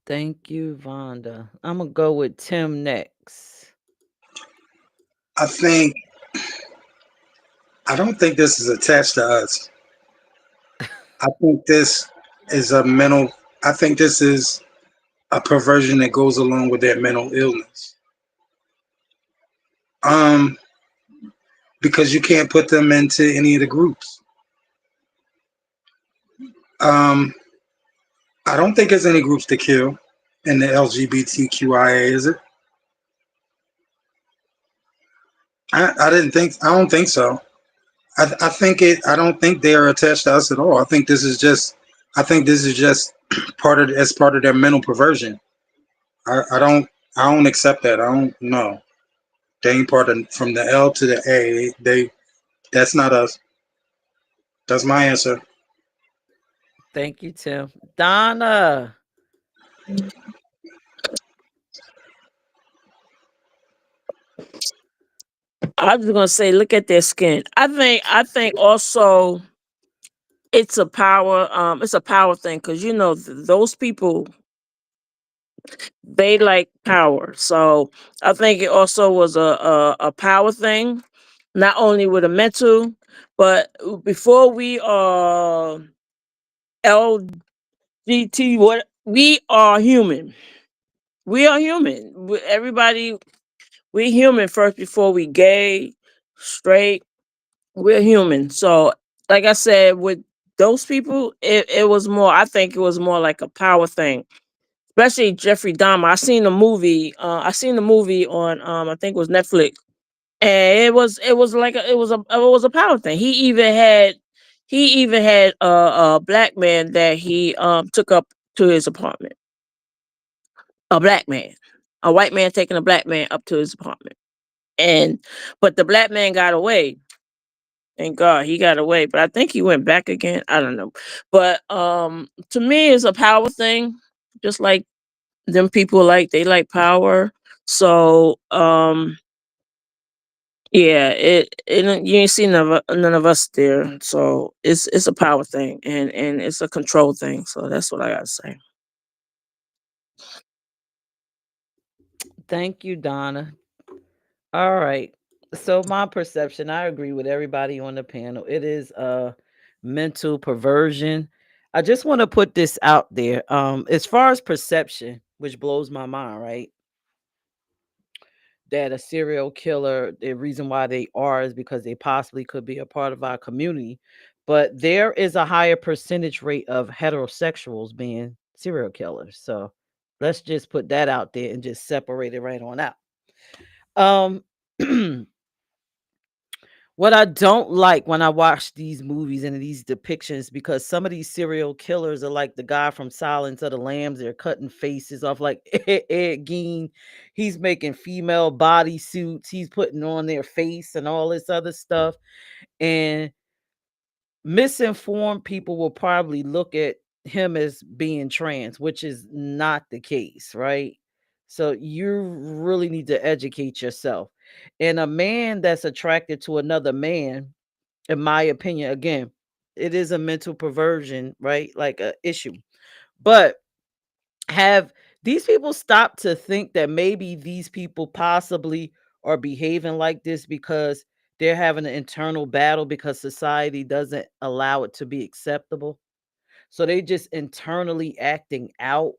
Thank you, Vonda. I'm gonna go with Tim next.
I think I don't think this is attached to us. I think this is a mental. I think this is a perversion that goes along with their mental illness. Um, because you can't put them into any of the groups. Um, I don't think there's any groups to kill in the LGBTQIA, is it? I didn't think. I don't think so. I think it. I don't think they are attached to us at all. I think this is just. I think this is just part of as part of their mental perversion. I don't. I don't accept that. I don't know. They ain't part of from the L to the A. They. That's not us. That's my answer.
Thank you, Tim. Donna.
I was gonna say, look at their skin. I think also it's a power thing because those people They like power. So I think it also was a power thing, not only with a mental, but before we are LGBT, what we are human. We are human. Everybody, we human first before we gay, straight. We're human. So, like I said, with those people, it was more. I think it was more like a power thing, especially Jeffrey Dahmer. I seen the movie on I think it was Netflix, and it was like it was a power thing. He even had a black man that he took up to his apartment. A black man, a white man taking a black man up to his apartment, and but the black man got away. Thank God he got away, but I think he went back again. I don't know, but to me, it's a power thing. Just like them people, like they like power. So yeah, you ain't seen none of us there. So it's a power thing, and it's a control thing. So that's what I gotta say.
Thank you, Donna. All right. So my perception, I agree with everybody on the panel. It is a mental perversion. I just want to put this out there. As far as perception, which blows my mind, right? That a serial killer, the reason why they are is because they possibly could be a part of our community. But there is a higher percentage rate of heterosexuals being serial killers. So let's just put that out there and just separate it right on out. Um What I don't like when I watch these movies and these depictions, because some of these serial killers are like the guy from Silence of the Lambs. They're cutting faces off, like Ed Gein. He's making female body suits. He's putting on their face and all this other stuff. And misinformed people will probably look at him as being trans, which is not the case, right? So you really need to educate yourself. And a man that's attracted to another man, in my opinion, again, it is a mental perversion, right? Like a issue. But have these people stopped to think that maybe these people possibly are behaving like this because they're having an internal battle because society doesn't allow it to be acceptable? So they just internally acting out,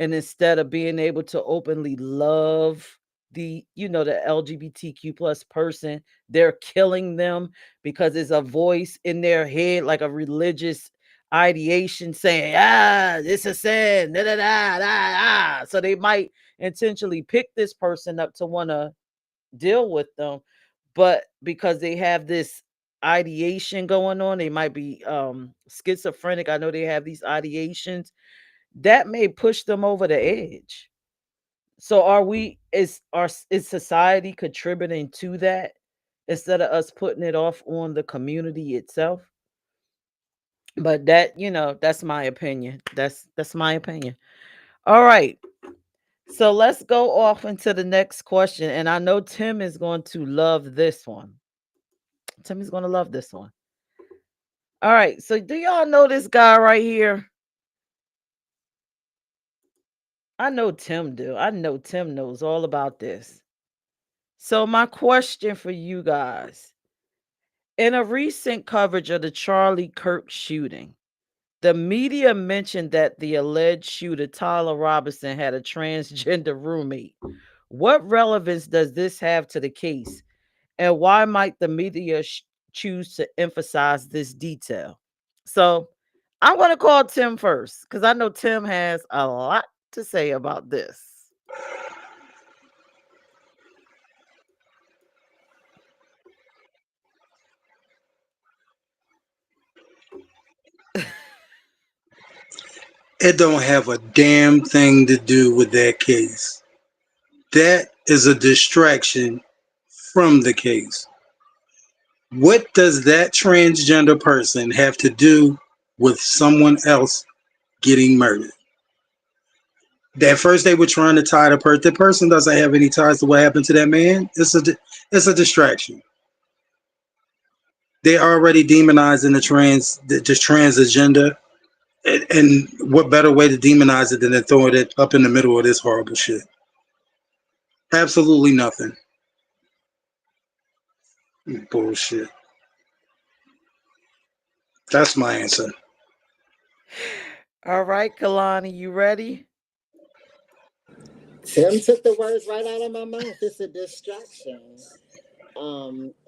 and instead of being able to openly love the LGBTQ plus person, they're killing them because it's a voice in their head, like a religious ideation saying, this is sin, da da da da da. So they might intentionally pick this person up to want to deal with them, but because they have this ideation going on, they might be schizophrenic. I know they have these ideations that may push them over the edge. So is society contributing to that instead of us putting it off on the community itself? But that's my opinion. That's my opinion. All right. So let's go off into the next question. And I know Tim is going to love this one. Tim is going to love this one. All right. So do y'all know this guy right here? I know Tim do. I know Tim knows all about this. So my question for you guys, in a recent coverage of the Charlie Kirk shooting, the media mentioned that the alleged shooter, Tyler Robinson, had a transgender roommate. What relevance does this have to the case? And why might the media choose to emphasize this detail? So I'm going to call Tim first because I know Tim has a lot to say about this.
It don't have a damn thing to do with that case. That is a distraction from the case. What does that transgender person have to do with someone else getting murdered? That first they were trying to tie the person doesn't have any ties to what happened to that man. It's a distraction. They already demonizing the trans agenda. And what better way to demonize it than to throw it up in the middle of this horrible shit? Absolutely nothing. Bullshit. That's my answer.
All right, Kalani, you ready?
Tim took the words right out of my mouth. It's a distraction.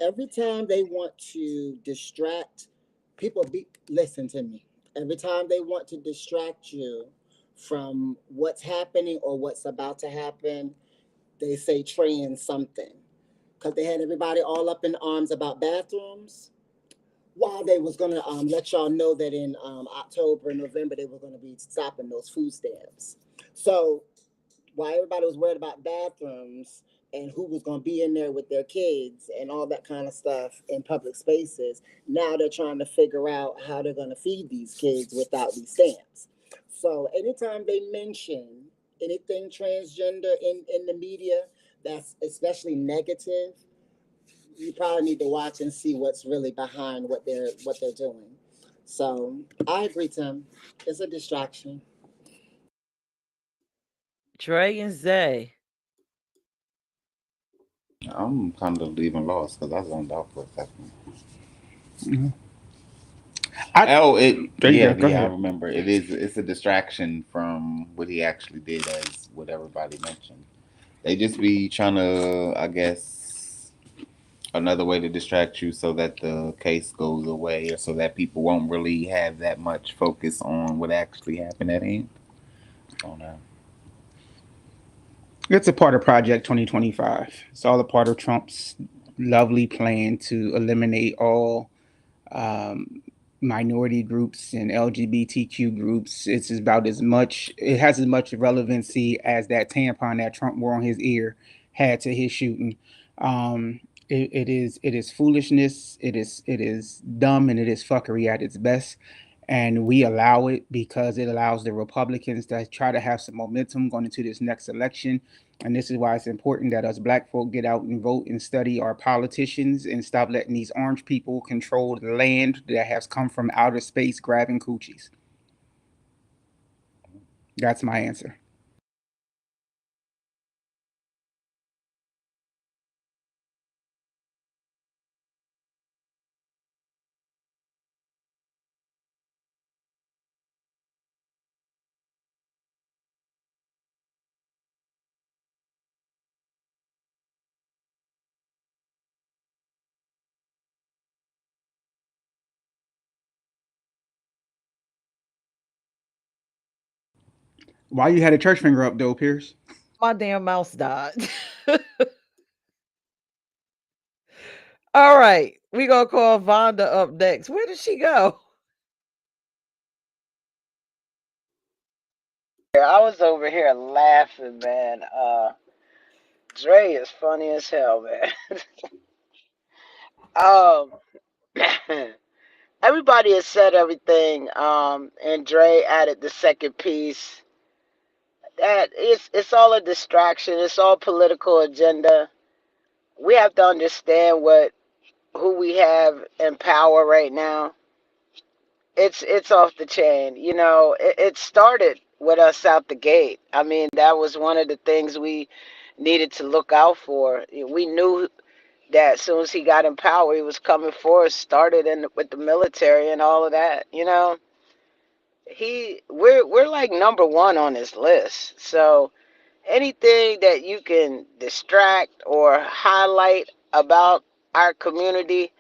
Every time they want to distract people, listen to me. Every time they want to distract you from what's happening or what's about to happen, they say trans something. Because they had everybody all up in arms about bathrooms. While they was gonna let y'all know that in October and November they were gonna be stopping those food stamps. So while everybody was worried about bathrooms and who was going to be in there with their kids and all that kind of stuff in public spaces, now they're trying to figure out how they're going to feed these kids without these stamps. So anytime they mention anything transgender in the media that's especially negative, you probably need to watch and see what's really behind what they're doing. So I agree, Tim. It's a distraction.
Dre and Zay.
I'm kind of leaving lost because I zoned out for a second.
Mhm. I,
Oh, it
there you
yeah,
go. Go
yeah, I
ahead.
remember. It's a distraction from what he actually did, as what everybody mentioned. They just be trying to, I guess, another way to distract you so that the case goes away, or so that people won't really have that much focus on what actually happened at hand. Oh no.
It's a part of Project 2025. It's all a part of Trump's lovely plan to eliminate all um, minority groups and LGBTQ groups. It's about as much, it has as much relevancy as that tampon that Trump wore on his ear had to his shooting. It is foolishness. It is dumb, and it is fuckery at its best. And we allow it because it allows the Republicans to try to have some momentum going into this next election. And this is why it's important that us black folk get out and vote and study our politicians and stop letting these orange people control the land that has come from outer space grabbing coochies. That's my answer. Why you had a church finger up though, Pierce?
My damn mouse died. All right. We gonna call Vonda up next. Where did she go?
I was over here laughing, man. Dre is funny as hell, man. um, everybody has said everything. And Dre added the second piece. That it's all a distraction. It's all political agenda. We have to understand who we have in power right now. It's off the chain. It started with us out the gate. I mean, that was one of the things we needed to look out for. We knew that as soon as he got in power, he was coming for us. Started with the military and all of that. We're like number one on his list. So anything that you can distract or highlight about our community,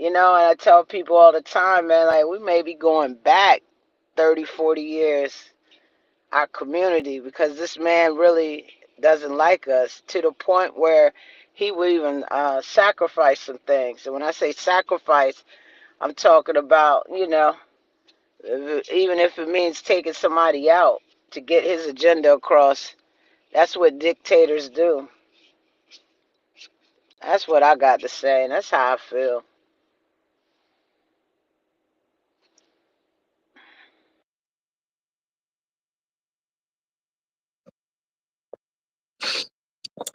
and I tell people all the time, man, like we may be going back 30, 40 years, our community, because this man really doesn't like us to the point where he would even sacrifice some things. And when I say sacrifice, I'm talking about, even if it means taking somebody out to get his agenda across. That's what dictators do. That's what I got to say, and that's how I feel.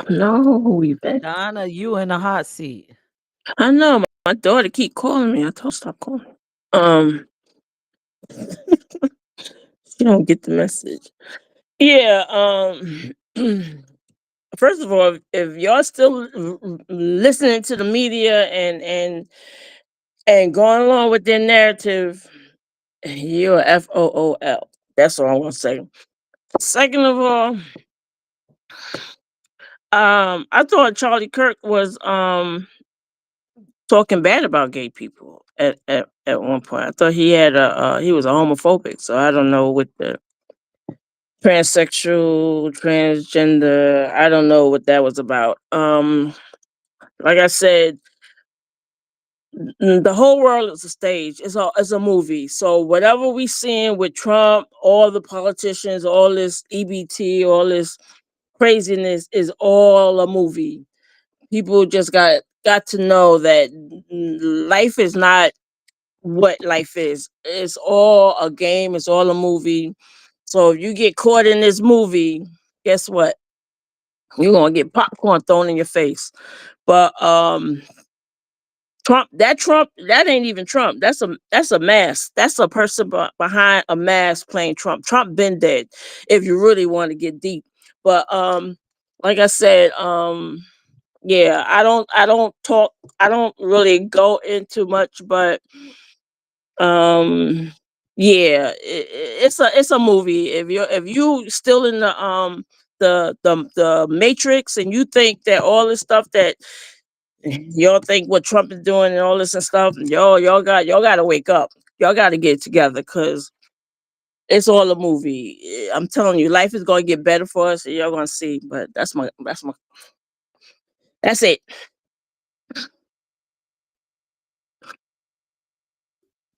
No, Yvette.
Donna, you in the hot seat.
I know my daughter keep calling me. I told her stop calling. Um, You don't get the message. Yeah. First of all, if y'all still listening to the media and going along with their narrative, you're FOOL. That's all I want to say. Second of all, I thought Charlie Kirk was talking bad about gay people at one point. I thought he had he was a homophobic. So I don't know what the transsexual, transgender. I don't know what that was about. Like I said, the whole world is a stage. It's a movie. So whatever we seeing with Trump, all the politicians, all this EBT, all this craziness is all a movie. People just got to know that life is not what life is. It's all a game. It's all a movie. So if you get caught in this movie, guess what? You're gonna get popcorn thrown in your face. But Trump, that ain't even Trump. That's a mask. That's a person behind a mask playing Trump. Trump been dead, if you really want to get deep. But like I said, yeah, I don't really go into much, but um yeah, it's a movie. If you still in the matrix and you think that all this stuff that y'all think what Trump is doing and all this and stuff, y'all got to wake up. Y'all got to get it together because it's all a movie. I'm telling you, life is going to get better for us. And y'all going to see. But that's it.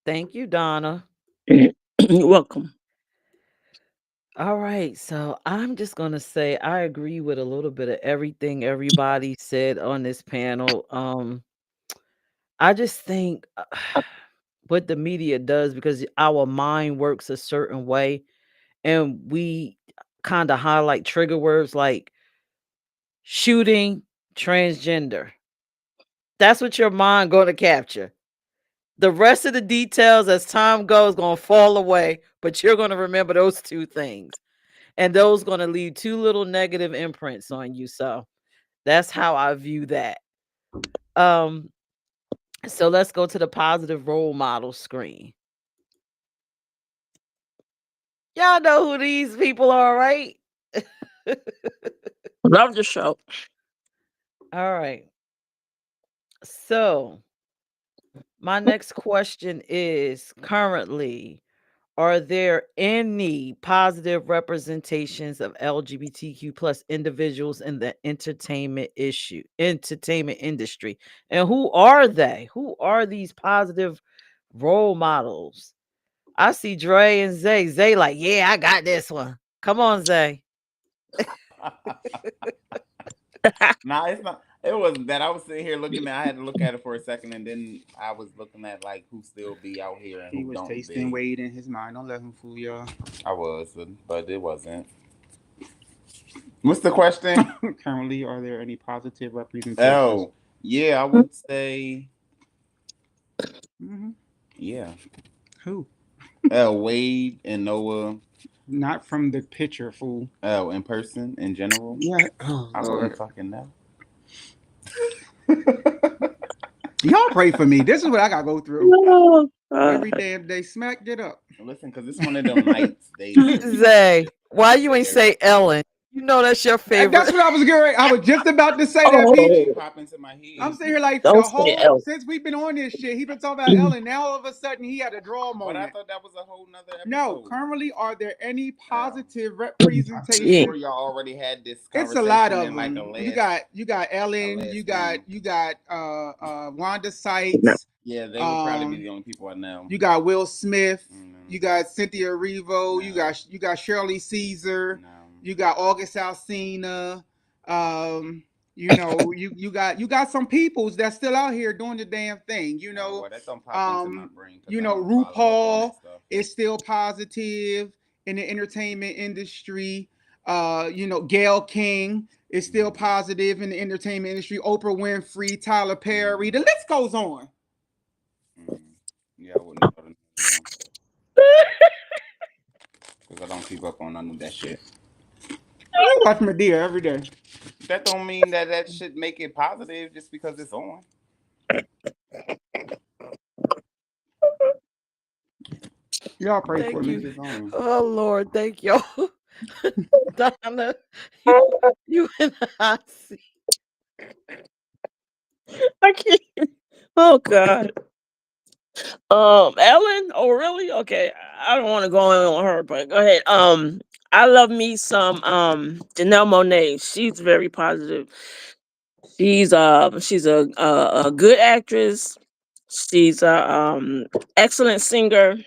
Thank you, Donna.
You're welcome.
All right, so I'm just gonna say I agree with a little bit of everything everybody said on this panel. I just think what the media does because our mind works a certain way, and we kind of highlight trigger words like shooting, transgender. That's what your mind going to capture. The rest of the details as time goes going to fall away, but you're going to remember those two things. And those going to leave two little negative imprints on you. So that's how I view that. Um so let's go to the positive role model screen. Y'all know who these people are, right?
Love the show.
All right. So my next question is currently, are there any positive representations of LGBTQ plus individuals in the entertainment industry? And who are they? Who are these positive role models? I see Dre and Zay. Zay like, yeah, I got this one. Come on, Zay.
Nah, it's not. It wasn't that. I was sitting here looking at. I had to look at it for a second, and then I was looking at like who still be out here and
He
who
was
don't
tasting
be.
weed in his mind. Don't let him fool y'all.
I was, but it wasn't. What's the question?
Currently, are there any positive representations?
Oh, yeah, I would say,
Hmm.
yeah.
Who?
Wade and Noah.
Not from the picture, fool.
Oh, in person, in general.
Yeah. Oh
I wouldn't
Lord.
fucking know.
Y'all pray for me. This is what I gotta go through
No,
every damn day. Smack it up.
Listen, because it's one of them nights they where we
Zay, why you ain't
there.
say Ellen? You know that's your
And that's
favorite.
what I was getting. I was just about to say that,
That
Peach.
name
oh,
pop into my
I'm
head.
sitting here like
don't
the
say
whole
L.
since we've been on this shit. He been talking about Ellen. Now all of a sudden he had a draw
But I
moment.
thought that was a whole nother
No,
episode.
currently, are there any
Oh.
positive
I'm pretty
Yeah.
representation?
sure y'all already had this
It's a lot
conversation
of
in like
them. You got
a
Ellen. You
last
got
thing.
you got Wanda
No.
Sykes.
Yeah, they would probably be
Um,
the only people I know.
you got Will Smith.
Mm,
You got Cynthia Erivo. You
no,
got you got Shirley Caesar.
no.
You got August Alsina. Um, you got some peoples that's still out here doing the damn thing.
Oh, well, that don't pop into my brain because I don't follow up on
RuPaul
that stuff.
is still positive in the entertainment industry. Gail King is still
Mm,
positive in the entertainment industry. Oprah Winfrey, Tyler Perry. The list goes on.
mm. Yeah, I wouldn't know them. keep up on none of that shit.
I watch Medea every day.
That don't mean that that should make it positive just because it's on.
Y'all pray for
Thank
me.
you.
It's on.
Oh Lord, thank y'all. Donna, you, you and I see.
I can't. Oh God. Ellen. Oh really? Okay. I don't want to go in on her, but go ahead. I love me some Janelle Monáe. She's very positive. She's a good actress. She's a excellent singer.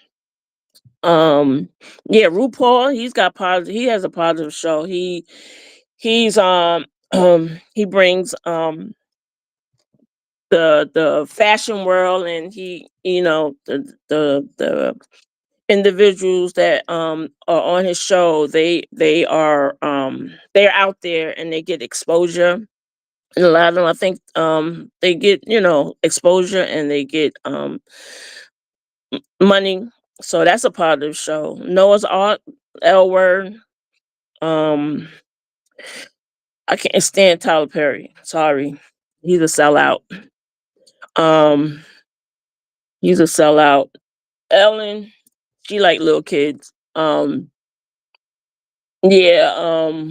Um, yeah, RuPaul. He's got positive. He has a positive show. He brings the fashion world, and he the individuals that are on his show, they're out there and they get exposure, and a lot of them, I think, they get exposure, and they get money. So that's a positive show. Noah's Ark, L Word. um I can't stand Tyler Perry, sorry. He's a sellout. um he's a sellout. Ellen, she like little kids. Yeah.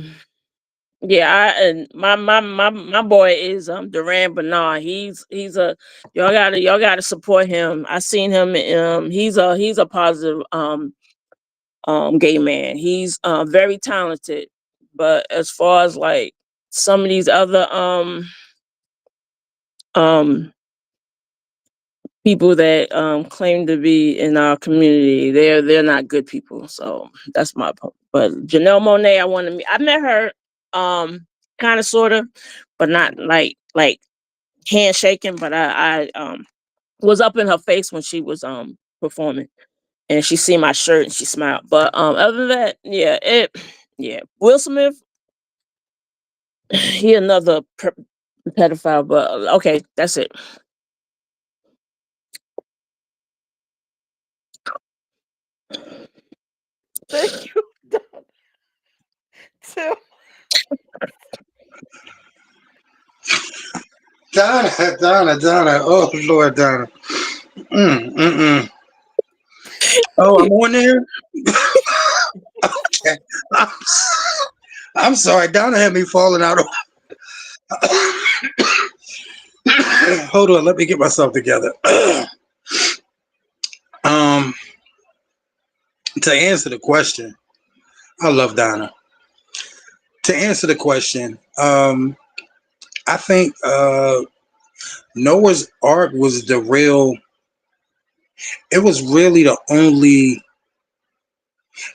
Yeah, and my boy is Duran, but nah, he's a y'all gotta support him. I seen him. He's a positive gay man. He's very talented, but as far as like some of these other um people that claim to be in our community, they're not good people. So that's my point. But Janelle Monáe, I met her kind of sort of, but not like handshaking, but I was up in her face when she was performing, and she see my shirt and she smiled. But other than that, yeah, Will Smith, he another pedophile, but okay, that's it.
Thank you, Tim.
Donna. Oh Lord, Donna. Mm. Oh, I'm on there. Okay. I'm, I'm sorry, Donna had me falling out. Hold on, let me get myself together. um, to answer the question, I love Donna. To answer the question, I think Noah's Ark was the real. It was really the only.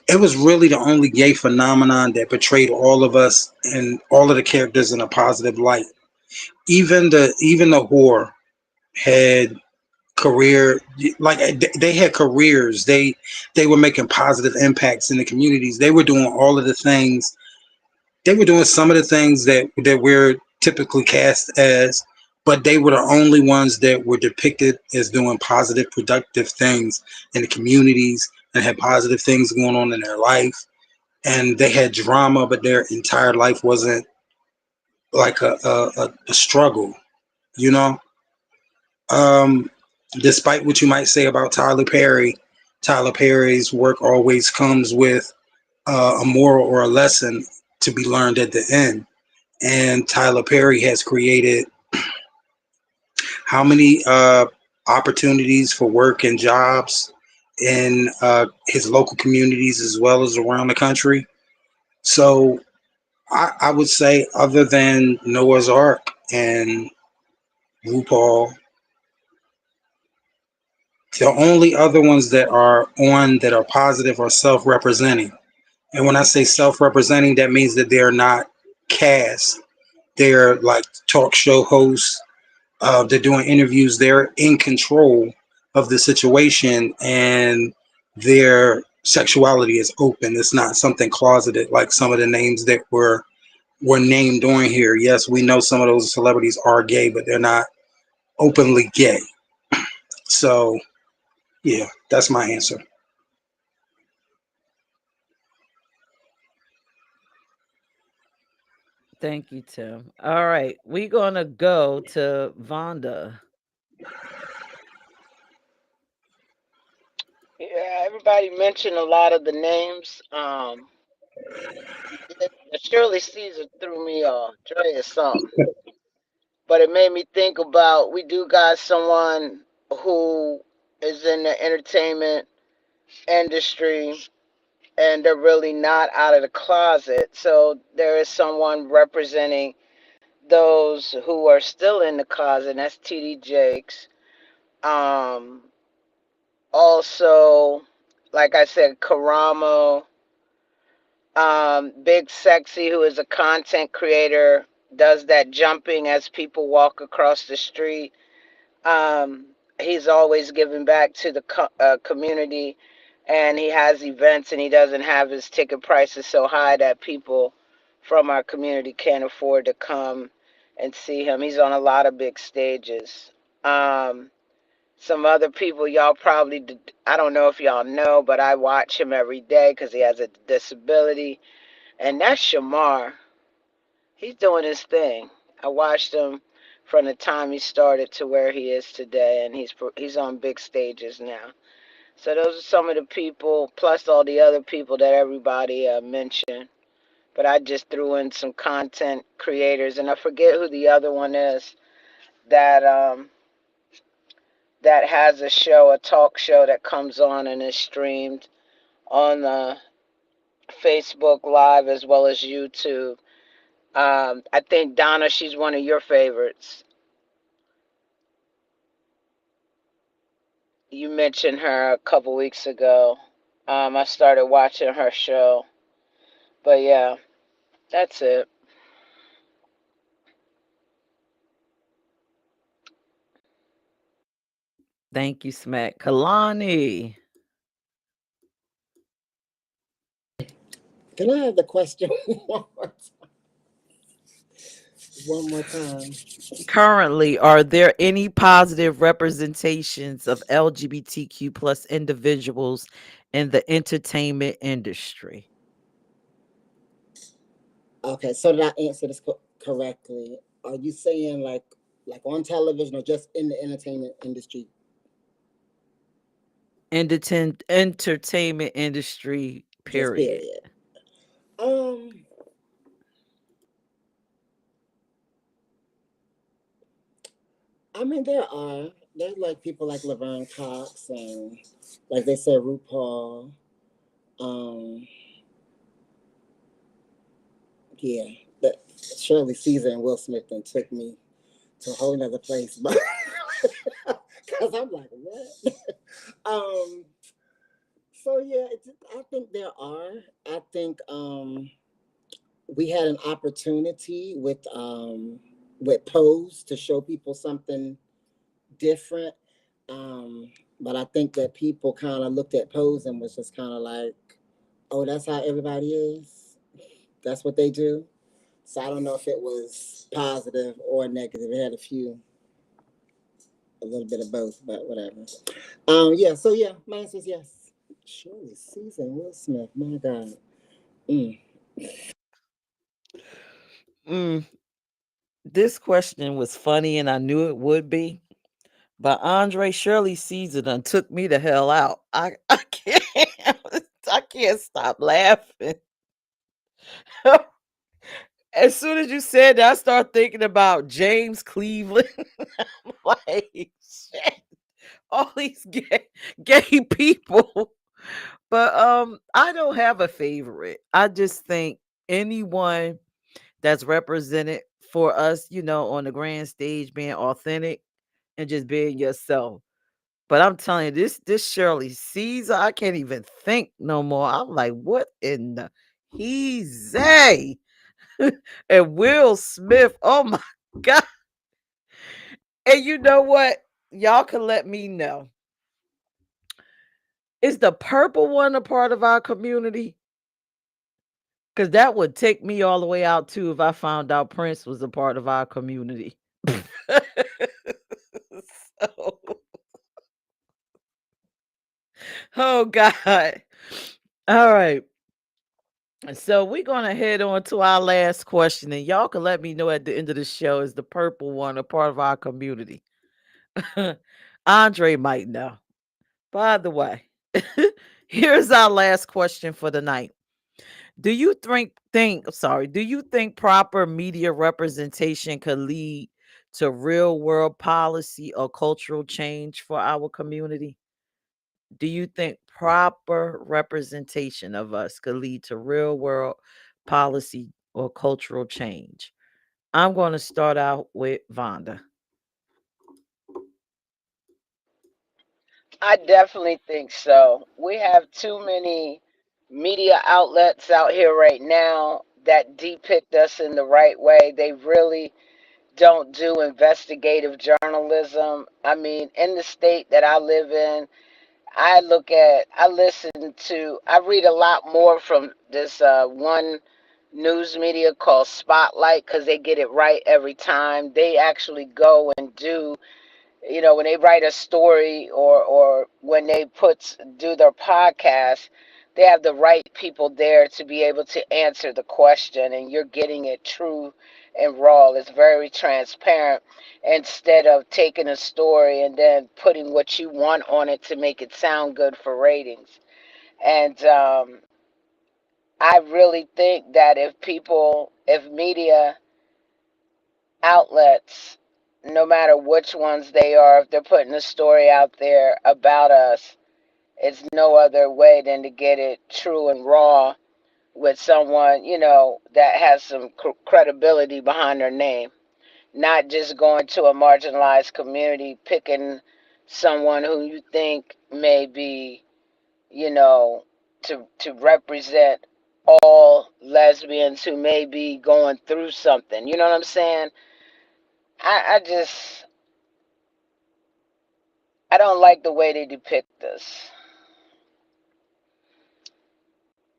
It was really the only gay phenomenon that portrayed all of us and all of the characters in a positive light. Even the whore had career, like they had careers. They were making positive impacts in the communities. They were doing all of the things. They were doing some of the things that we're typically cast as, but they were the only ones that were depicted as doing positive, productive things in the communities and had positive things going on in their life. And they had drama, but their entire life wasn't like a struggle, you know. Um, Despite what you might say about Tyler Perry, Tyler Perry's work always comes with a moral or a lesson to be learned at the end. And Tyler Perry has created how many opportunities for work and jobs in his local communities as well as around the country. So I would say, other than Noah's Ark and RuPaul, the only other ones that are on that are positive are self-representing. And when I say self-representing, that means that they're not cast. They're like talk show hosts. They're doing interviews. They're in control of the situation, and their sexuality is open. It's not something closeted like some of the names that were named on here. Yes, we know some of those celebrities are gay, but they're not openly gay. So yeah, that's my answer.
Thank you, Tim. All right, we're gonna go to Vonda.
Yeah, everybody mentioned a lot of the names. Shirley Caesar threw me off. Dre is something. But it made me think about we do got someone who is in the entertainment industry and they're really not out of the closet. So there is someone representing those who are still in the closet, and that's TD Jakes. Um, Also, like I said, Karamo, Big Sexy, who is a content creator, does that jumping as people walk across the street. He's always giving back to the community, and he has events, and he doesn't have his ticket prices so high that people from our community can't afford to come and see him. He's on a lot of big stages. Some other people y'all probably, I don't know if y'all know, but I watch him every day because he has a disability, and that's Shamar. He's doing his thing. I watched him from the time he started to where he is today, and he's on big stages now. So those are some of the people, plus all the other people that everybody mentioned. But I just threw in some content creators, and I forget who the other one is that that has a show, a talk show that comes on and is streamed on the Facebook Live as well as YouTube. I think Donna, she's one of your favorites. You mentioned her a couple weeks ago. I started watching her show, but yeah, that's it.
Thank you, Smack. Kalani.
Can I have the question one more time?
Currently, are there any positive representations of LGBTQ plus individuals in the entertainment industry?
Okay, so did I answer this correctly? Are you saying like on television or just in the entertainment industry?
Entertainment industry,
Just
period.
period. Um, I mean there's like people like Laverne Cox and like they said RuPaul. Um, yeah, but Shirley Caesar and Will Smith then took me to a whole nother place, but because I'm like what? um, so yeah, I think there are. I think we had an opportunity with Pose to show people something different. But I think that people kind of looked at Pose and was just kind of like, oh, that's how everybody is. That's what they do. So I don't know if it was positive or negative. It had a little bit of both, but whatever. Yeah. So yeah, my answer is yes. Surely, Susan Will Smith. My God. Mm.
Mm, this question was funny and I knew it would be. But Andre Shirley Caesar done took me the hell out. I can't I can't stop laughing. As soon as you said that, I start thinking about James Cleveland. Like shit, all these gay people. But I don't have a favorite. I just think anyone that's represented for us, on the grand stage being authentic and just being yourself. But I'm telling you, this Shirley Caesar, I can't even think no more. I'm like, what in the he's a and Will Smith. Oh my God. And you know what? Y'all can let me know. Is the purple one a part of our community? Because that would take me all the way out too if I found out Prince was a part of our community. So, oh God. All right. So we're gonna head on to our last question, and y'all can let me know at the end of the show is the purple one a part of our community. Andre might know. By the way, here's our last question for the night. Do you think proper media representation could lead to real world policy or cultural change for our community? Do you think proper representation of us could lead to real world policy or cultural change? I'm going to start out with Vonda.
I definitely think so. We have too many media outlets out here right now that depict us in the right way. They really don't do investigative journalism. I mean, in the state that I live in, I read a lot more from this one news media called Spotlight because they get it right every time. They actually go and do, when they write a story or when they do their podcast, they have the right people there to be able to answer the question, and you're getting it true and raw. It's very transparent instead of taking a story and then putting what you want on it to make it sound good for ratings. And I really think that if media outlets, no matter which ones they are, if they're putting a story out there about us, it's no other way than to get it true and raw with someone, that has some credibility behind their name. Not just going to a marginalized community, picking someone who you think may be, you know, to represent all lesbians who may be going through something. You know what I'm saying? I don't like the way they depict this.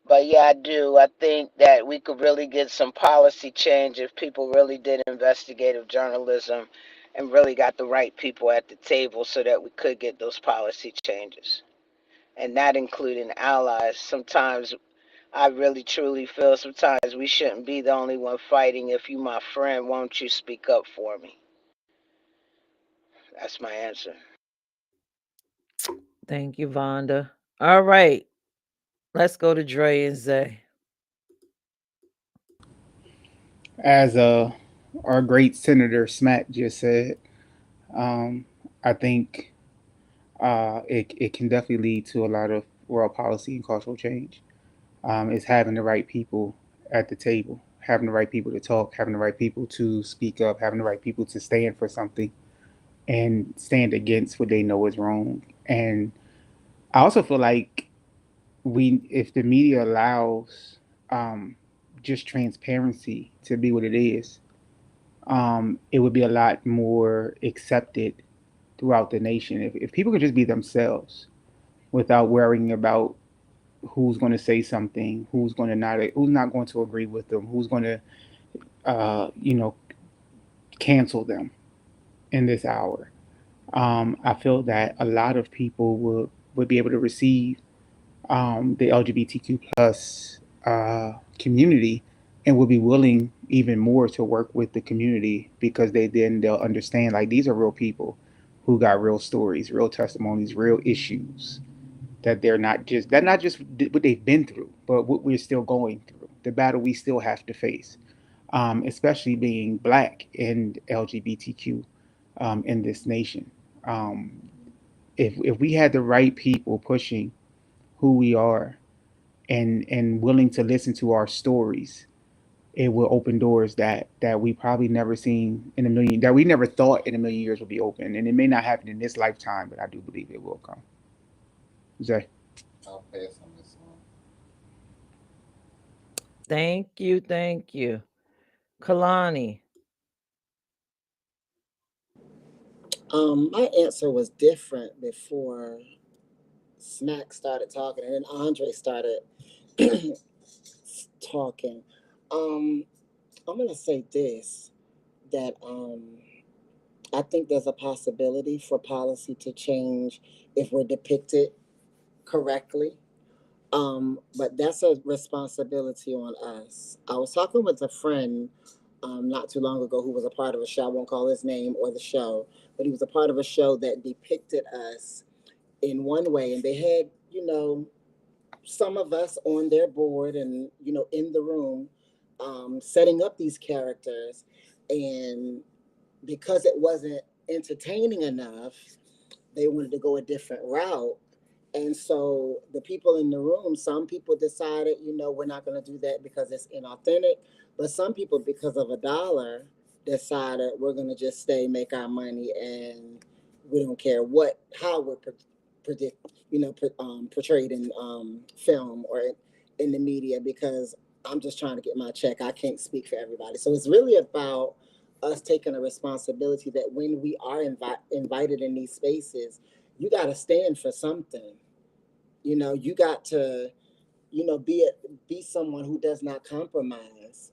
But yeah, I do. I think that we could really get some policy change if people really did investigative journalism and really got the right people at the table so that we could get those policy changes. And that including allies. Sometimes I really truly feel sometimes we shouldn't be the only one fighting. If you my friend, won't you speak up for me? That's my answer.
Thank you, Vonda. All right, let's go to Dre and Zay.
As our great Senator Smack just said, um, I think it can definitely lead to a lot of world policy and cultural change. It's having the right people at the table, having the right people to talk, having the right people to speak up, having the right people to stand for something and stand against what they know is wrong. And I also feel like if the media allows um, just transparency to be what it is, it would be a lot more accepted throughout the nation. If people could just be themselves without worrying about who's going to say something, who's not going to agree with them, who's going to, you know, cancel them in this hour. I feel that a lot of people would be able to receive the LGBTQ plus community and will be willing even more to work with the community because they'll understand like these are real people who got real stories, real testimonies, real issues that they're not just what they've been through, but what we're still going through, the battle we still have to face, especially being black and LGBTQ in this nation. Um, if we had the right people pushing who we are and willing to listen to our stories, it will open doors that we probably never seen in a million that we never thought in a million years would be open. And it may not happen in this lifetime, but I do believe it will come. Zay.
I'll pass on this one.
Thank you, thank you. Kalani.
My answer was different before Smack started talking, and then Andre started talking. Um, I'm gonna say this that I think there's a possibility for policy to change if we're depicted correctly. But that's a responsibility on us. I was talking with a friend not too long ago who was a part of a show. I won't call his name or the show, but he was a part of a show that depicted us in one way, and they had, some of us on their board and in the room, setting up these characters, and because it wasn't entertaining enough, they wanted to go a different route. And so the people in the room, some people decided, we're not going to do that because it's inauthentic. But some people, because of a dollar, decided we're going to just stay, make our money, and we don't care how we're predict, portrayed in film or in the media, because I'm just trying to get my check. I can't speak for everybody. So it's really about us taking a responsibility that when we are invited in these spaces, you got to stand for something. You got to, be someone who does not compromise.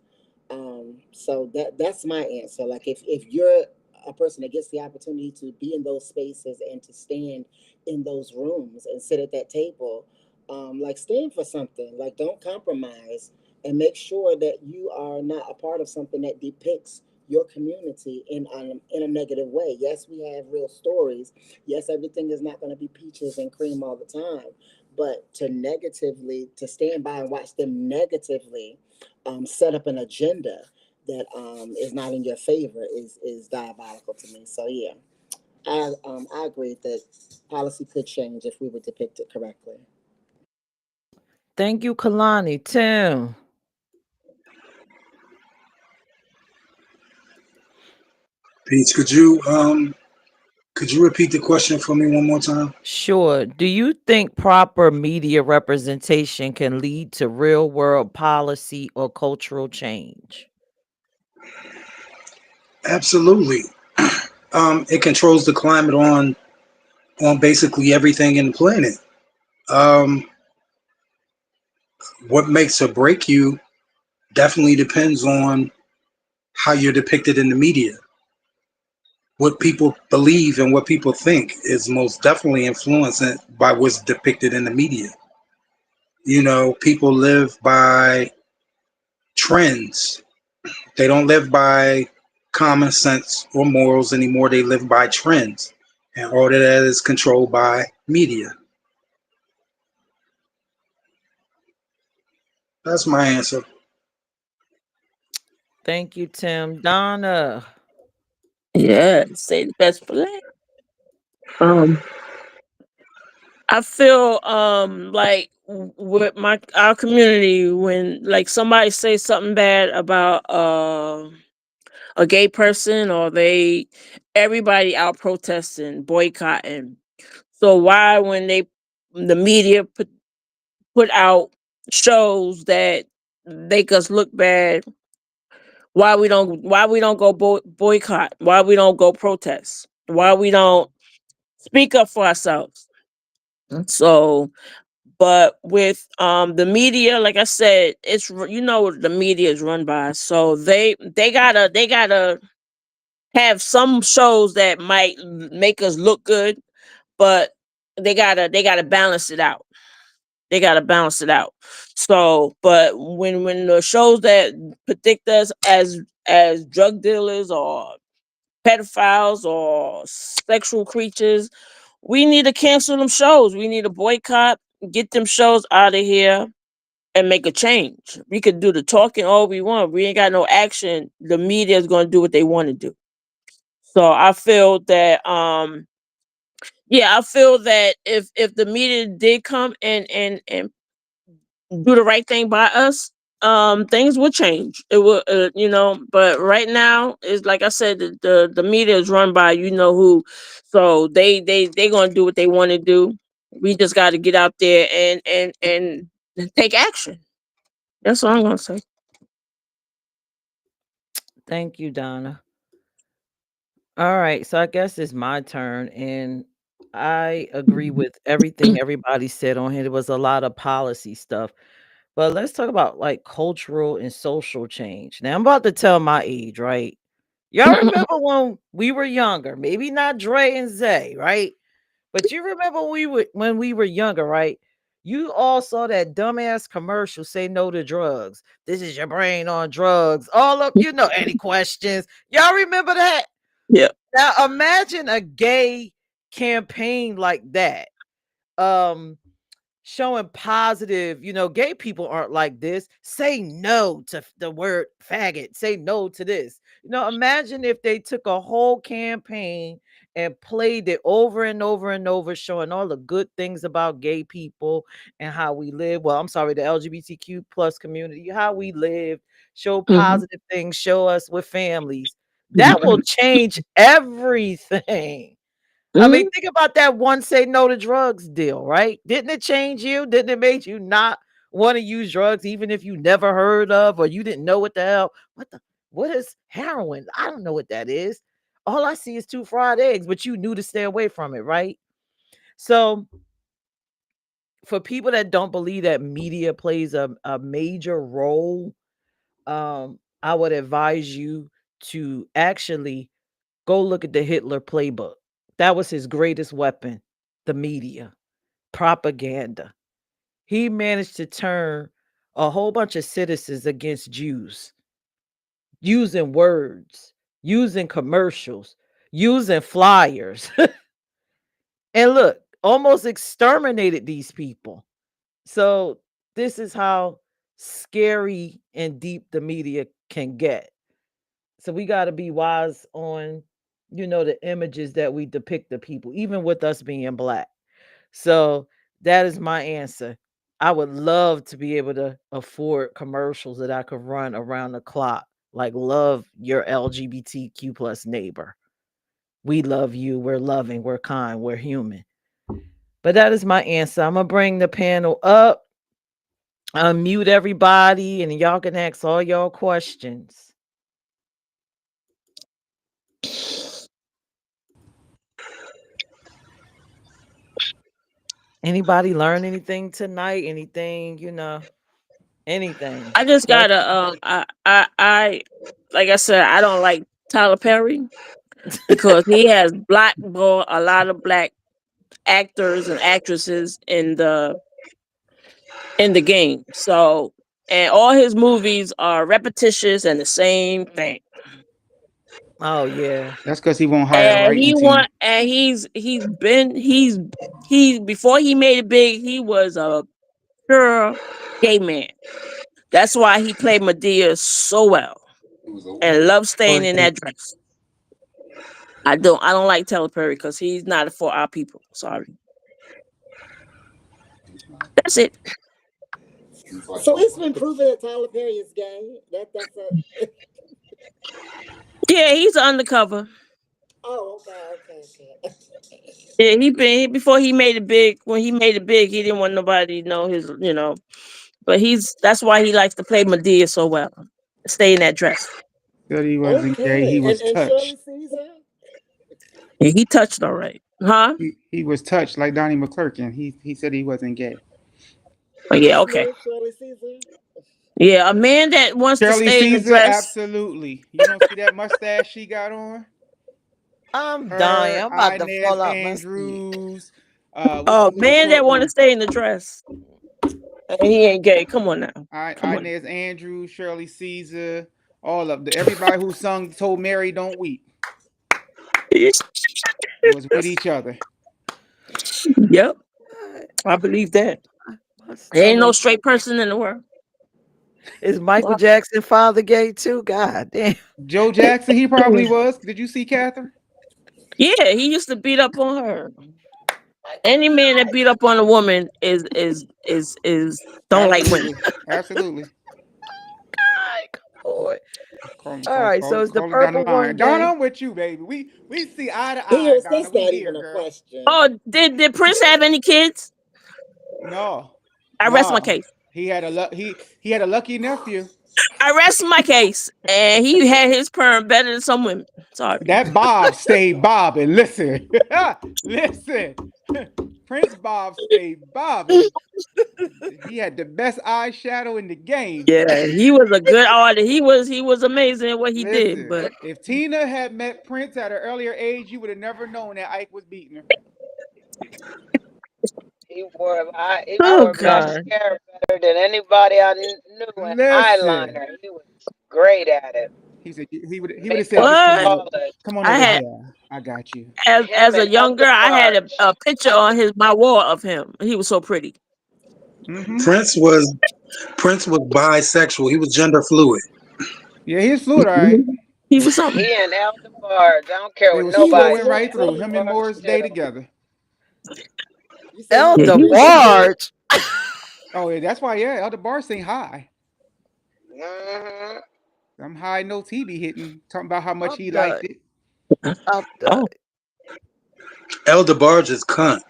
So that's my answer. Like if you're a person that gets the opportunity to be in those spaces and to stand in those rooms and sit at that table, like stand for something. Like don't compromise, and make sure that you are not a part of something that depicts your community in a negative way. Yes, we have real stories. Yes, everything is not going to be peaches and cream all the time, but to stand by and watch them negatively set up an agenda that is not in your favor is diabolical to me. So yeah, I agree that policy could change if we would depict it correctly.
Thank you, Kalani. Tim.
Peach, could you repeat the question for me one more time?
Sure. Do you think proper media representation can lead to real world policy or cultural change?
Absolutely. It controls the climate on basically everything in the planet. Um, what makes or break you definitely depends on how you're depicted in the media. What people believe and what people think is most definitely influenced by what's depicted in the media. People live by trends. They don't live by common sense or morals anymore. They live by trends. And all of that is controlled by media. That's my answer.
Thank you, Tim. Donna.
Yeah, say the best for last. Um, I feel like with our community, when like somebody says something bad about a gay person, or everybody out protesting, boycotting. So why, when the media put out shows that make us look bad, why we don't go boycott, why we don't go protest, why we don't speak up for ourselves? So, but with the media, like I said, the media is run by, so they gotta have some shows that might make us look good, but they gotta balance it out. They gotta balance it out. So, but when the shows that predict us as drug dealers or pedophiles or sexual creatures, we need to cancel them shows. We need to boycott, get them shows out of here, and make a change. We could do the talking all we want. We ain't got no action. The media is going to do what they want to do. So I feel that yeah, I feel that if the media did come and do the right thing by us, things would change. It would, but right now, it's like I said, the media is run by who, so they gonna do what they want to do. We just got to get out there and take action. That's all I'm gonna say.
Thank you, Donna. All right. So I guess it's my turn. And I agree with everything everybody said on here. There was a lot of policy stuff. But let's talk about like cultural and social change. Now I'm about to tell my age, right? Y'all remember when we were younger? Maybe not Dre and Zay, right? But you remember when we were younger, right? You all saw that dumbass commercial, say no to drugs. This is your brain on drugs. All of any questions? Y'all remember that?
Yeah.
Now imagine a gay campaign like that. Um Showing positive, gay people aren't like this. Say no to the word faggot. Say no to this. Imagine if they took a whole campaign and played it over and over and over, showing all the good things about gay people and how we live. Well, I'm sorry, the LGBTQ plus community, how we live, show
Hmm.
positive things, show us with families. That will change everything. I mean,
Hmm.
think about that one say no to drugs deal, right? Didn't it change you? Didn't it make you not want to use drugs, even if you never heard of or you didn't know what the hell? What is heroin? I don't know what that is. All I see is two fried eggs, but you knew to stay away from it, right? So for people that don't believe that media plays a major role, I would advise you to actually go look at the Hitler playbook. That was his greatest weapon, the media, propaganda. He managed to turn a whole bunch of citizens against Jews using words, using commercials, using flyers. And look, almost exterminated these people. So, this is how scary and deep the media can get. So we got to be wise on, the images that we depict the people, even with us being black. So that is my answer. I would love to be able to afford commercials that I could run around the clock, like love your LGBTQ plus neighbor. We love you. We're loving. We're kind. We're human. But that is my answer. I'm gonna bring the panel up, unmute everybody, and y'all can ask all y'all questions. Anybody learn anything tonight? Anything, anything?
I just
Question?
gotta like I said, I don't like Tyler Perry because he has blackballed a lot of black actors and actresses in the game. So, and all his movies are repetitious and the same thing.
Oh yeah.
That's because he won't hire a
And
writing
he
team.
want and he before he made it big, he was a pure gay man. That's why he played Medea so well
It was a
and
what?
loved staying in
Perfect.
that dress. I don't like Tyler Perry because he's not for our people. Sorry.
He's not.
That's it.
He's like
So
most
it's
white
been
people.
proven that Tyler Perry is gay. That's a.
Yeah, he's undercover.
Oh, okay.
Yeah, before he made it big. When he made it big, he didn't want nobody to know his. But that's why he likes to play Medea so well. Stay in that dress.
Said he wasn't gay. He
Okay,
was
and Shirley
touched.
Caesar.
Yeah, he touched all right, huh?
He was touched like Donnie McClurkin. He said he wasn't gay.
Oh
Will
yeah, okay.
Smith, Shirley Caesar.
Yeah, a man that wants to
Shirley
stay in the
Caesar,
dress.
absolutely. You don't see that mustache she got on?
I'm dying.
Her,
I'm about to
Inez
fall out my seat.
Andrews, what's the
Oh,
little
man that
short
want to
one?
stay in the dress. And he ain't gay. Come on now. Come on.
Inez Andrews, Shirley Caesar, all of the everybody who sung "Told Mary Don't Weep" was with each other.
Yep,
God,
I believe that.
my
There ain't no
stomach.
straight person in the world.
Is Michael Jackson father gay too? God damn.
Joe Jackson, he probably was. Did you see Catherine?
Yeah, he used to beat up on her.
My
Any man that
God.
beat up on a woman is don't like women.
Absolutely, absolutely.
God, come on.
Call,
All right, so it's the
call it down the
purple one
line. Donna,
gay.
I'm with you, baby. We see eye to eye,
Pierce,
Donna.
that's
We
not
here,
even a
girl.
question.
Oh, did Prince have any kids?
No,
I rest my
no.
case.
He had a lucky nephew.
I rest my case, and he had his perm better than some women. Sorry.
That Bob stayed bobbing. Listen, listen. Prince Bob stayed bobbing. He had the best eyeshadow in the game.
Yeah, he was a good artist. He was amazing at what he did.
Listen,
But
if Tina had met Prince at an earlier age, you would have never known that Ike was beating her.
He
Oh
wore
God.
mascara better than anybody I knew, and
Listen,
eyeliner. He was great at it.
he would have said,
Makeup
just
What?
flawless.
come on
I
over
had
here. I got you.
as
Him
a
and
young girl,
Elder
I had
Barge.
a picture on my wall of him. He was so pretty.
Mm-hmm.
Prince was bisexual. He was gender fluid.
Yeah, he's fluid, all right.
He was something.
He and Elder Barge. I don't care
They
what
was
He was
nobody
flowing
what?
right
says.
through
Elder
him and
Barge
Morris
did
Day
him.
together.
You say he was
Yeah,
Elder
he was
what?
something.
Barge.
Oh yeah, that's why. Yeah, Elder Bar sing high.
Hmm.
Them high notes he be hitting, talking about how much
I'm
he
done.
liked it.
I'm done.
Oh,
Elder Barge is cunt.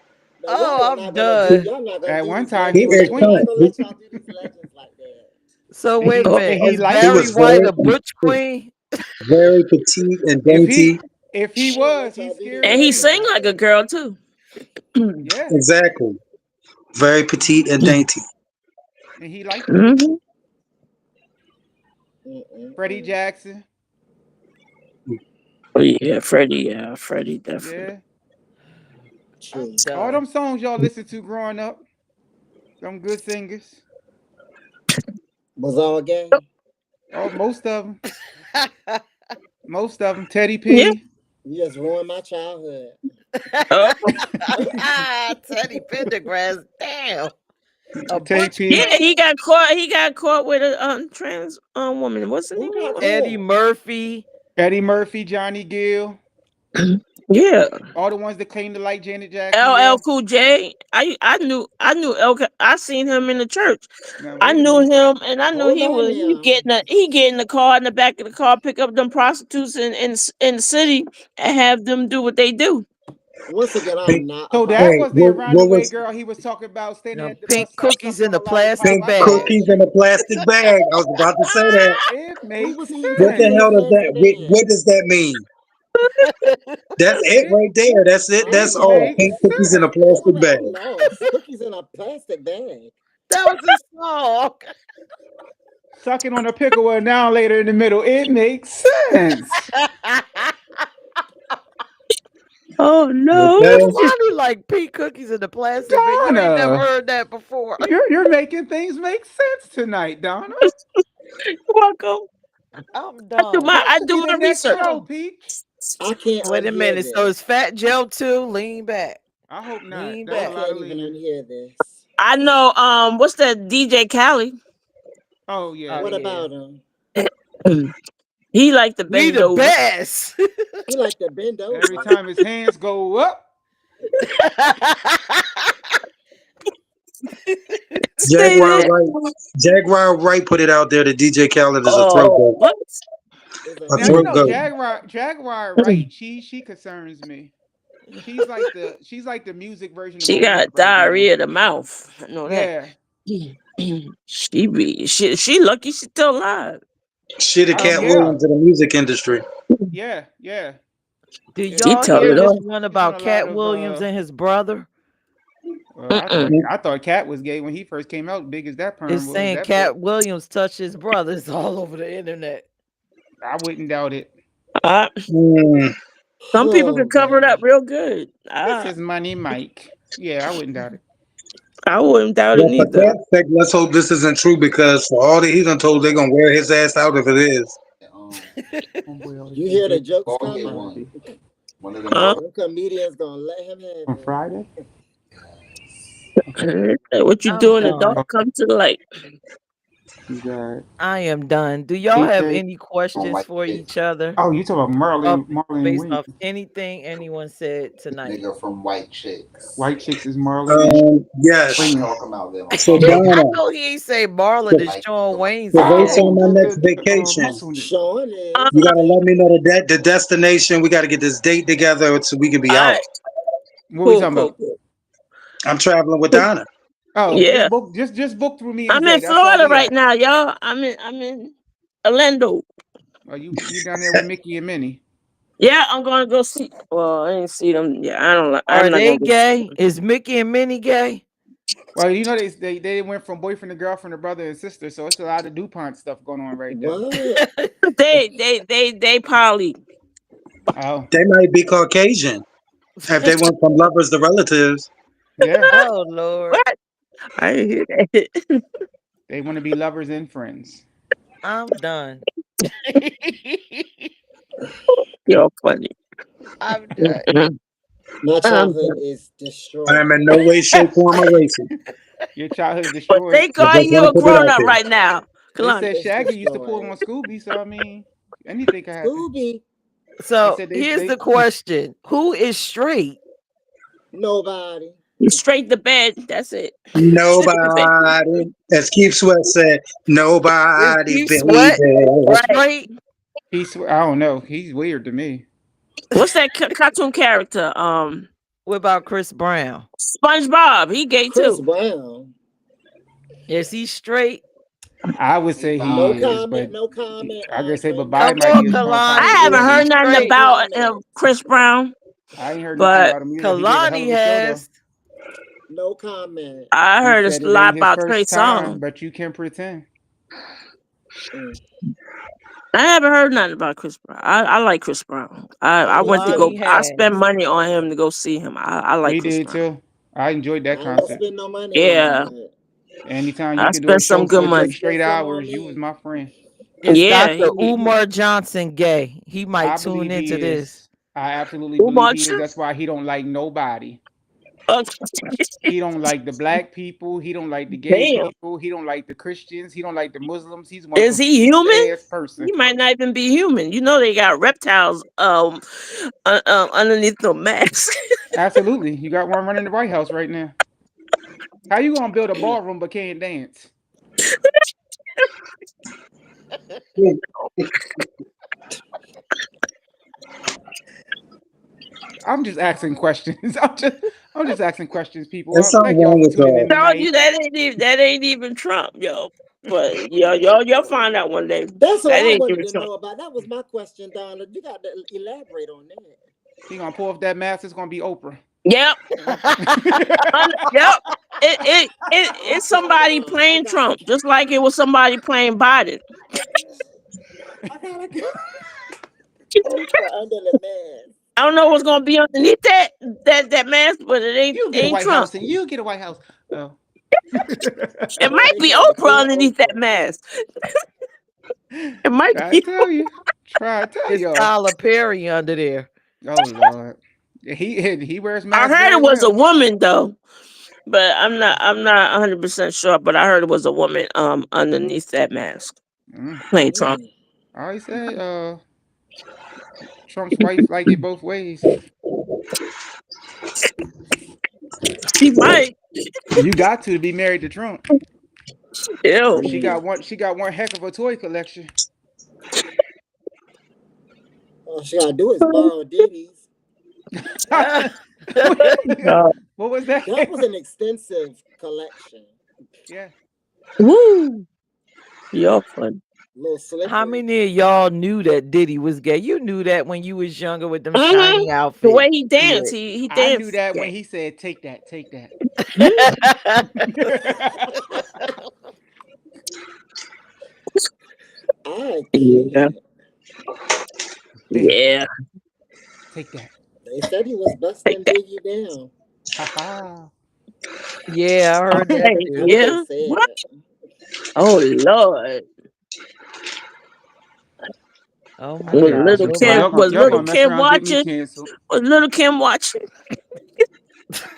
Now y'all
Oh,
are
I'm
not gonna do.
done.
Y'all not gonna
At
do
one
these
time,
He
he
legends
was
is
like that. I
twink,
ain't
cunt.
gonna let y'all do these legends like that.
So
and
wait a
oh,
minute.
he
Is
liked
He
it.
Barry
was
White a butch queen?
very petite and
If he
dainty.
if he
I ain't gonna
was,
let
he
y'all do
scared
these
and he
away.
legends
sang
like
like a
that.
girl too.
Yeah,
Exactly. Very petite and dainty.
and he liked it.
Hmm.
Freddie
Mm-mm-mm.
Jackson.
Oh yeah, Freddie. Yeah, Freddie definitely.
Yeah,
I'm
True.
all
done.
them songs y'all listened to growing up. Them good singers.
Was all gay.
Oh, most of them. Most of them. Teddy
Yeah.
P.
You just ruined my childhood.
Oh
Teddy Pendergrass. Damn. A
Teddy
butch
P.
yeah, he
queen?
got caught. He got caught with a trans woman. Wasn't he
Who got
doing?
Eddie
caught?
Murphy.
Eddie Murphy, Johnny Gill.
Yeah.
All the ones that claim to like Janet Jackson.
LL
Yeah.
Cool J. I knew I seen him in the church.
Now
I
wait a
knew
minute.
him, and I knew
Hold on
he
now.
get in the car, in the back of the car, pick up them prostitutes in the city and have them do what they do.
Once again, I
Pink,
am not a
So
part
that
of
hey,
was
it.
the
what
around the way
was
girl he was talking about standing
Them
at the bus
pink
stop
cookies
sucking
in
on
a
a lollipop.
plastic
pink
I got
bag.
cookies
you.
in a plastic bag? I was about to say that.
It
Who
makes
was eating
What
cookies
the
in
sense.
a
hell does that?
plastic bag?
What does that mean? That's it
It
right there. That's it.
I'm
it
That's all.
makes
Pink
lost.
cookies in a
sense.
Wait a
plastic
minute,
bag.
I'm lost. Cookies in a plastic bag.
That was a song.
Sucking on a pickle with a noun later in the middle. It makes sense.
Oh no!
Okay.
Why do you like pink cookies in the plastic bag? You ain't never
Donna,
heard that before.
you're making things make sense tonight, Donna.
You're welcome.
I'm done.
That
I
should
do
be the
my
next
research.
show, Peach.
I can't
Wait a
unhear
minute. So
this.
it's Fat Joe too? Lean back.
I hope not.
Lean
That's
I
a
back.
lot
can't
of
even
leaning.
unhear this.
I know. What's that? DJ Khaled.
Oh yeah.
Oh
What
yeah.
about him?
He like to
We
bend
the
over.
best.
He like to bend
Every
over.
time his hands go up,
Say
Jaguar
that.
Wright. Jaguar Wright put it out there that DJ Khaled is a throat
Oh,
goat.
what?
Is a
now you
A throat
who?
know
goat.
Jaguar right? She concerns me. She's like the music version of
She
Monique
got
right now.
diarrhea of the mouth. I know that.
Yeah,
She lucky she's still alive.
She the Cat
yeah,
Williams of the music industry.
yeah.
Do
Yeah,
She
y'all
told
hear
it
this
all.
one
she's on
about
a lot
Cat
of
Williams and his brother?
Well,
Mm-mm.
Mm.
I thought Cat was gay when he first came out. Big as that
It's
perm was,
saying
that boy.
Cat Williams touched his brother. It's all over the internet.
I wouldn't doubt it.
Uh,
Mm.
some people
Oh
can cover it up
God.
real good.
This is Money Mike. Yeah, I wouldn't doubt it.
I wouldn't doubt it
Well, for
neither.
Cat's sake, let's hope this isn't true because for all that he's done told, they're gonna wear his ass out if it is.
Homeboy always
You
be
hear the
gay
jokes
Ball get
coming?
one.
Friday.
One of them
Uh,
ball.
Them comedians gonna let him have
On
it.
Friday?
what you
I'm
do in the dark
done.
Oh,
come to the light.
you got
I am done. Do y'all have
DJ.
any
On
questions
white
for
chicks.
each other?
Oh, you talking about
Off
Marlon
based
Wayne.
off anything anyone said tonight.
Nigga from White Chicks.
White Chicks is Marlon and
I'm
Yes.
Winger.
talking about them. I'm
So
talking about
I
Donna,
know he ain't say Marlon
so,
is
like
Shawn
the white
Wayne's
so based
kid.
on
Oh,
my next
the
vacation,
muscle nigga.
Sean
Uh,
is.
you gotta let me know the destination. We gotta get this date together so we can be
all
out.
right,
What we
cool,
talking
cool,
about?
cool.
I'm traveling with Donna.
Oh,
Yeah,
just book through me and
I'm
Zay.
in
That's all
Florida
we
right
ask.
now, y'all. I'm in Orlando.
Oh, you down there with Mickey and Minnie?
Yeah, I'm gonna go see. Well, I didn't see them. Yeah, I don't. I'm
Are
not
they
gonna go.
gay? Is Mickey and Minnie gay?
Well, you know they went from boyfriend to girlfriend to brother and sister, so it's a lot of DuPont stuff going on right there.
What?
They probably.
Oh,
They might be Caucasian if they went from lovers to relatives.
Yeah,
Oh Lord.
What? I didn't hear that.
they want to be lovers and friends.
I'm done.
You're funny.
I'm done.
My
I'm
childhood
done.
is
I am
destroyed.
in no way, shape, form, or racist.
Your childhood is
But
destroyed.
thank
I
God
just
you're
want
a
to put it
grown
out
up
there.
right now.
They said
It's
Shaggy used to pull
destroyed.
on Scooby, so I mean, anything could happen.
Scooby,
I
So
said
here's
they
the question: Who is straight?
nobody.
Straight to bed. That's it. Straight to bed.
Nobody, as Keith Sweat said,
Is
nobody,
Keith Sweat
baby.
Right.
straight?
I don't know. He's weird to me.
What's that cartoon character?
What about Chris Brown?
SpongeBob. He gay
Chris
too.
Brown.
Is he straight?
I would say
No
he
Bye.
is,
comment.
but
No comment.
I gotta say, but Bobby
Come
might
on,
be a strong
Kalani.
I
possibility.
haven't
Is he
heard nothing
No
straight?
about
comment.
Chris Brown,
I ain't heard nothing
but
about him either. He did a hell
Kalani
of a show though.
has.
No comment.
I
He
heard
said
a
it ain't
lot
his
about Trey
first time,
Songz.
but you can pretend.
Mm.
I haven't heard nothing about Chris Brown. I like Chris Brown.
I
I
do
went to
too.
go.
Kalani
I spent
has.
money on him to go see him. I like
We
Chris
did
Brown.
too. I enjoyed
I
that
ain't gonna
concert.
spend no money on him,
Yeah,
but
Anytime you
I
can do a
spent
show
some good
for
he can
money.
6 straight
spend some on
hours, you was
me.
my friend.
Is
Yeah,
Dr.
he
Umar Johnson gay? He might
I
tune
believe
into
he
this.
is. I absolutely
too
believe he
much.
is. That's why he don't like nobody. He don't like the black people. He don't like the gay
Damn,
people. He don't like the Christians. He don't like the Muslims. He's one
is he
confused
human?
ass person.
He might not even be human. You know they got reptiles underneath the mask.
Absolutely. You got one running the White House right now. How you gonna build a ballroom but can't dance? I'm just asking questions. I'm just asking questions, people.
There's something
Thank y'all
wrong
for
with
tuning in
y'all.
Told you
tonight.
that ain't even Trump, yo. But y'all find out one day.
That's what
That
I
ain't
wanted
even
to
Trump.
know about. That was my question, Donna. You got to elaborate on that.
He gonna pull off that mask. It's gonna be Oprah.
Yep, yep. It's somebody
I
playing
gotta,
Trump, just like it was somebody playing Biden.
I gotta go. Oprah under the mask.
I don't know what's gonna be underneath that mask, but
You get a
ain't
White
Trump.
House and you get a White House. Oh.
It
Boy,
might
they
be
said the
Oprah
queen
underneath that
Oprah.
mask. It might
Try to
be.
tell you. Try to tell
It's
y'all.
Tyler Perry under there.
Oh Lord. He wears
I
masks
heard
very
it was a
well.
woman though, but I'm not 100% sure. But I heard it was a woman underneath that mask
Mm.
playing Trump.
Mm.
I always said Trump's wife like it both ways.
She might.
You got to be married to Trump. Cause
Ew.
she got one heck of a toy collection.
All she gotta do is borrow Diddy's.
what,
Uh,
what was that?
That was an extensive collection.
Yeah.
woo. You're fun.
A little
How
slippery.
many of y'all knew that Diddy was gay? You knew that when you was younger with them
hmm
shiny
The way
outfits.
he
Knew
danced,
it.
he
I knew
danced.
that when
Gay.
he said, "Take that, take that."
Mhm.
I
Yeah.
can't.
Bam,
Yeah.
take that.
They said he was
Take
busting
that.
Biggie down.
Ha ha.
Yeah, I heard that
Hey,
too.
That's what they
yeah. What?
said.
Oh Lord.
Oh my
I
Was
hate
gosh.
little
this.
What
Boy,
Kim
about
was
y'all
little
gonna mess
Kim
around and get me
watching?
canceled.
Was little Kim watching?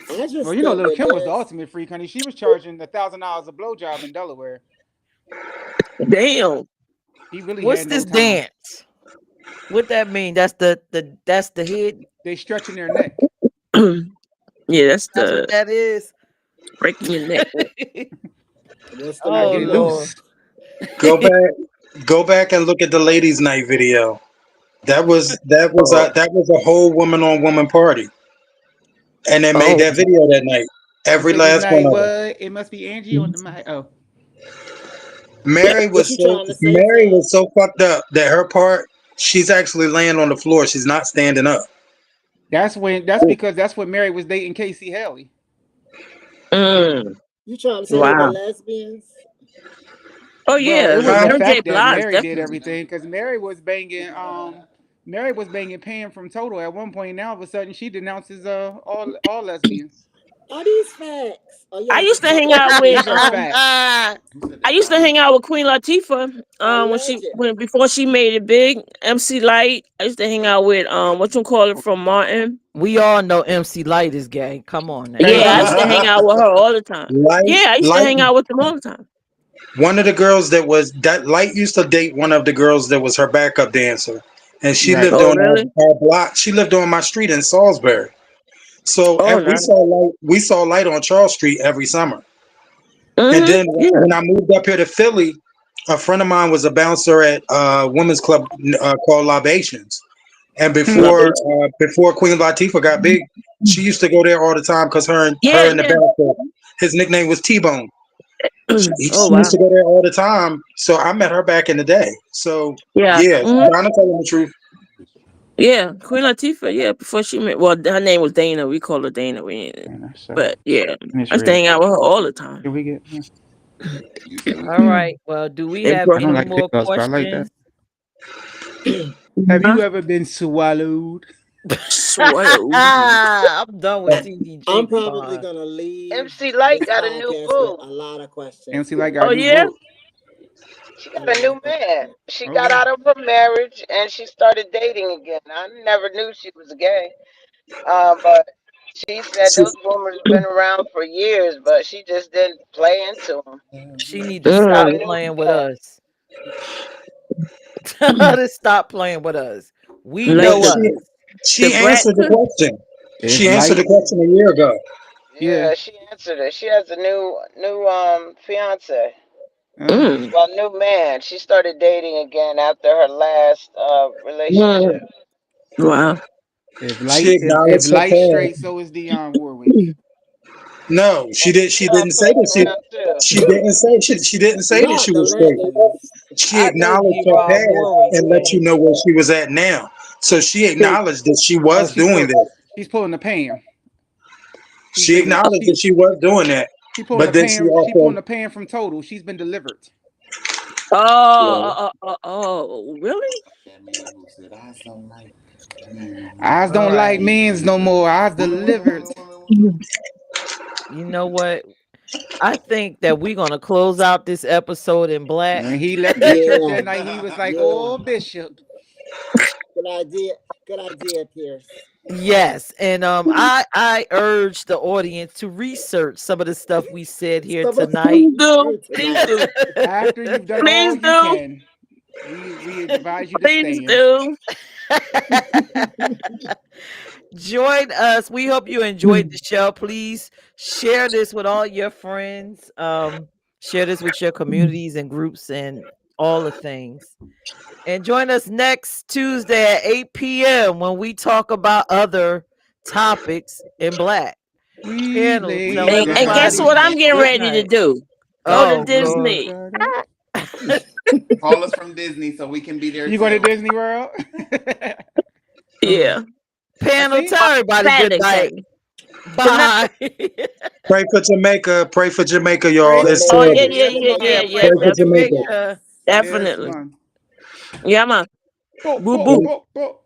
I
Well,
just
you know,
think
Little
that
Kim was the
there's
ultimate freak, honey. She was charging $1,000 a blowjob in Delaware.
Damn.
He really
what's
had no
this
time.
dance? What that mean? That's the head.
They stretching their neck.
Yeah, that's
That's what
the
that is.
breaking your neck.
what's the
I
Oh
get it
move.
Lord.
loose.
Go back and look at the ladies' night video.
Oh,
That was a whole woman on woman party, and they made
oh,
that video that night.
You
Every
said this
last one
night
of them.
what? It must be Angie on the mic. Oh,
What you trying to say,
Mary
Ted?
was so fucked up that her part, she's actually laying on the floor. She's not standing up.
that's when Mary was dating Casey Haley.
mm,
You trying to say they were
wow.
lesbians?
Oh
Well, it
yeah,
was the
Huh?
Mary J.
fact that
Blige
Mary did
definitely.
everything because Mary was banging Pam from Total at one point. Now all of a sudden she denounces all lesbians.
Are these facts? Or
I
y'all
used
just
to hang
talking
out
out
with
These are
loud?
facts.
Who said
I
they
used to
lying?
hang out with Queen Latifah. When
Allegedly.
before she made it big, MC Light. I used to hang out with what you call it from Martin.
We all know MC Light is gay. Come on now.
Yeah, I used
Crazy.
to hang out with her all the time.
Light,
Yeah, I used to
light.
hang out with them all the time.
One of the girls that Light used to date one of the girls that was her backup dancer, and she
Right.
lived
Oh
on
really?
our block. She lived on my street in Salisbury. So
Oh
we
no.
saw Light. We saw Light on Charles Street every summer. And then
Yeah.
when I moved up here to Philly, a friend of mine was a bouncer at a women's club called Libations. And
Love
before
it.
Queen Latifah got big, she used to go there all the time because
Yeah,
and the
yeah.
bouncer, his nickname was T Bone.
Oh
She used
wow.
to go there all the time. So I met her back in the day. So
Yeah.
yeah, Donna telling the truth.
Yeah. Queen Latifah. Yeah. Before she met, well, her name was Dana. We call her Dana.
And that's so.
But yeah,
And it's
I used to
red.
hang out with her all the time.
Can we get?
You said we
All
can.
right. Well, do we
And
have
I don't
any
like
more
pickups, but I like that.
questions?
Have
Huh?
you ever been swallowed?
Swallow.
I'm done with TD
I'm
Jakes
probably
pond.
gonna leave
MC Light
this
got a new
podcast with
boo.
a lot of questions.
MC like got
Oh
a new
yeah.
book.
She
A
got a
lot
new
of
man.
questions.
She got
Okay.
out of her marriage and she started dating again. I never knew she was gay. But she said
She,
those rumors been around for years, but she just didn't play into them.
She need to
She got
stop
a
Mm.
new
playing with
man.
us. Tell her to stop playing with us. We
Like
know
the
us.
the
she
brat.
answered the question.
It's
She answered the
light.
question a year ago.
Yeah.
Yeah, she answered it. She has a new fiance.
Uh,
Mm.
Well, new man. She started dating again after her last relationship.
Mm. Wow.
She
if
acknowledged her
light straight,
past.
so is Dionne Warwick.
No,
And
she
Dion
didn't say
fucking
that
around too.
she didn't say that
Not
she
the
was straight.
legends.
She
I know
acknowledged
D.
her
Rob
past
Warwick
and let you
gay.
know where she was at now. So she acknowledged that she
Oh,
was doing that.
she's pulling the pan. She's
She
been
acknowledged that she was doing that.
she pulling
But
the
then she
pan. She pulling
also
the pan from Total. She's been delivered.
yeah.
Really?
That man who said eyes don't like men no
Eyes
more.
All
don't like
right.
men's no more. Eyes delivered.
You know what? I think that we're gonna close out this episode in black.
When he left that church
Yeah,
that night, he was like,
yeah.
"Oh, Bishop."
Good idea. Good idea, Peirce.
Yes, and I urge the audience to research some of the stuff we said here
Some of the stuff
tonight.
Please
we
do.
heard
Please
tonight.
do.
After you've done all
Please
you
do.
can, we advise you to
Please
stand.
do.
Join us. We hope you enjoyed the show. Please share this with all your friends. Share this with your communities and groups and all the things. And join us next Tuesday at 8 p.m. when we talk about other topics in black.
We
Panel, tell
lay
And guess
down
everybody
what I'm getting
good
ready to
night.
do? Go to
Oh
and
Lord.
Disney.
start up.
Call us from Disney so we can be there
You going to
too.
Disney World?
Yeah.
I
Panel,
see.
tell everybody good
Saturday,
night.
Saturday. Good night.
Bye.
Pray for Jamaica. Pray for Jamaica, y'all.
Pray
It's
Oh
for
yeah,
Jamaica,
terrible.
yeah,
yes,
yeah,
yeah,
yeah,
man.
yeah.
pray
Pray
for
for
Definitely.
Jamaica.
Jamaica.
Yes,
Definitely.
man.
Yeah, man.
Go,
Boo
go,
boo.
go, go.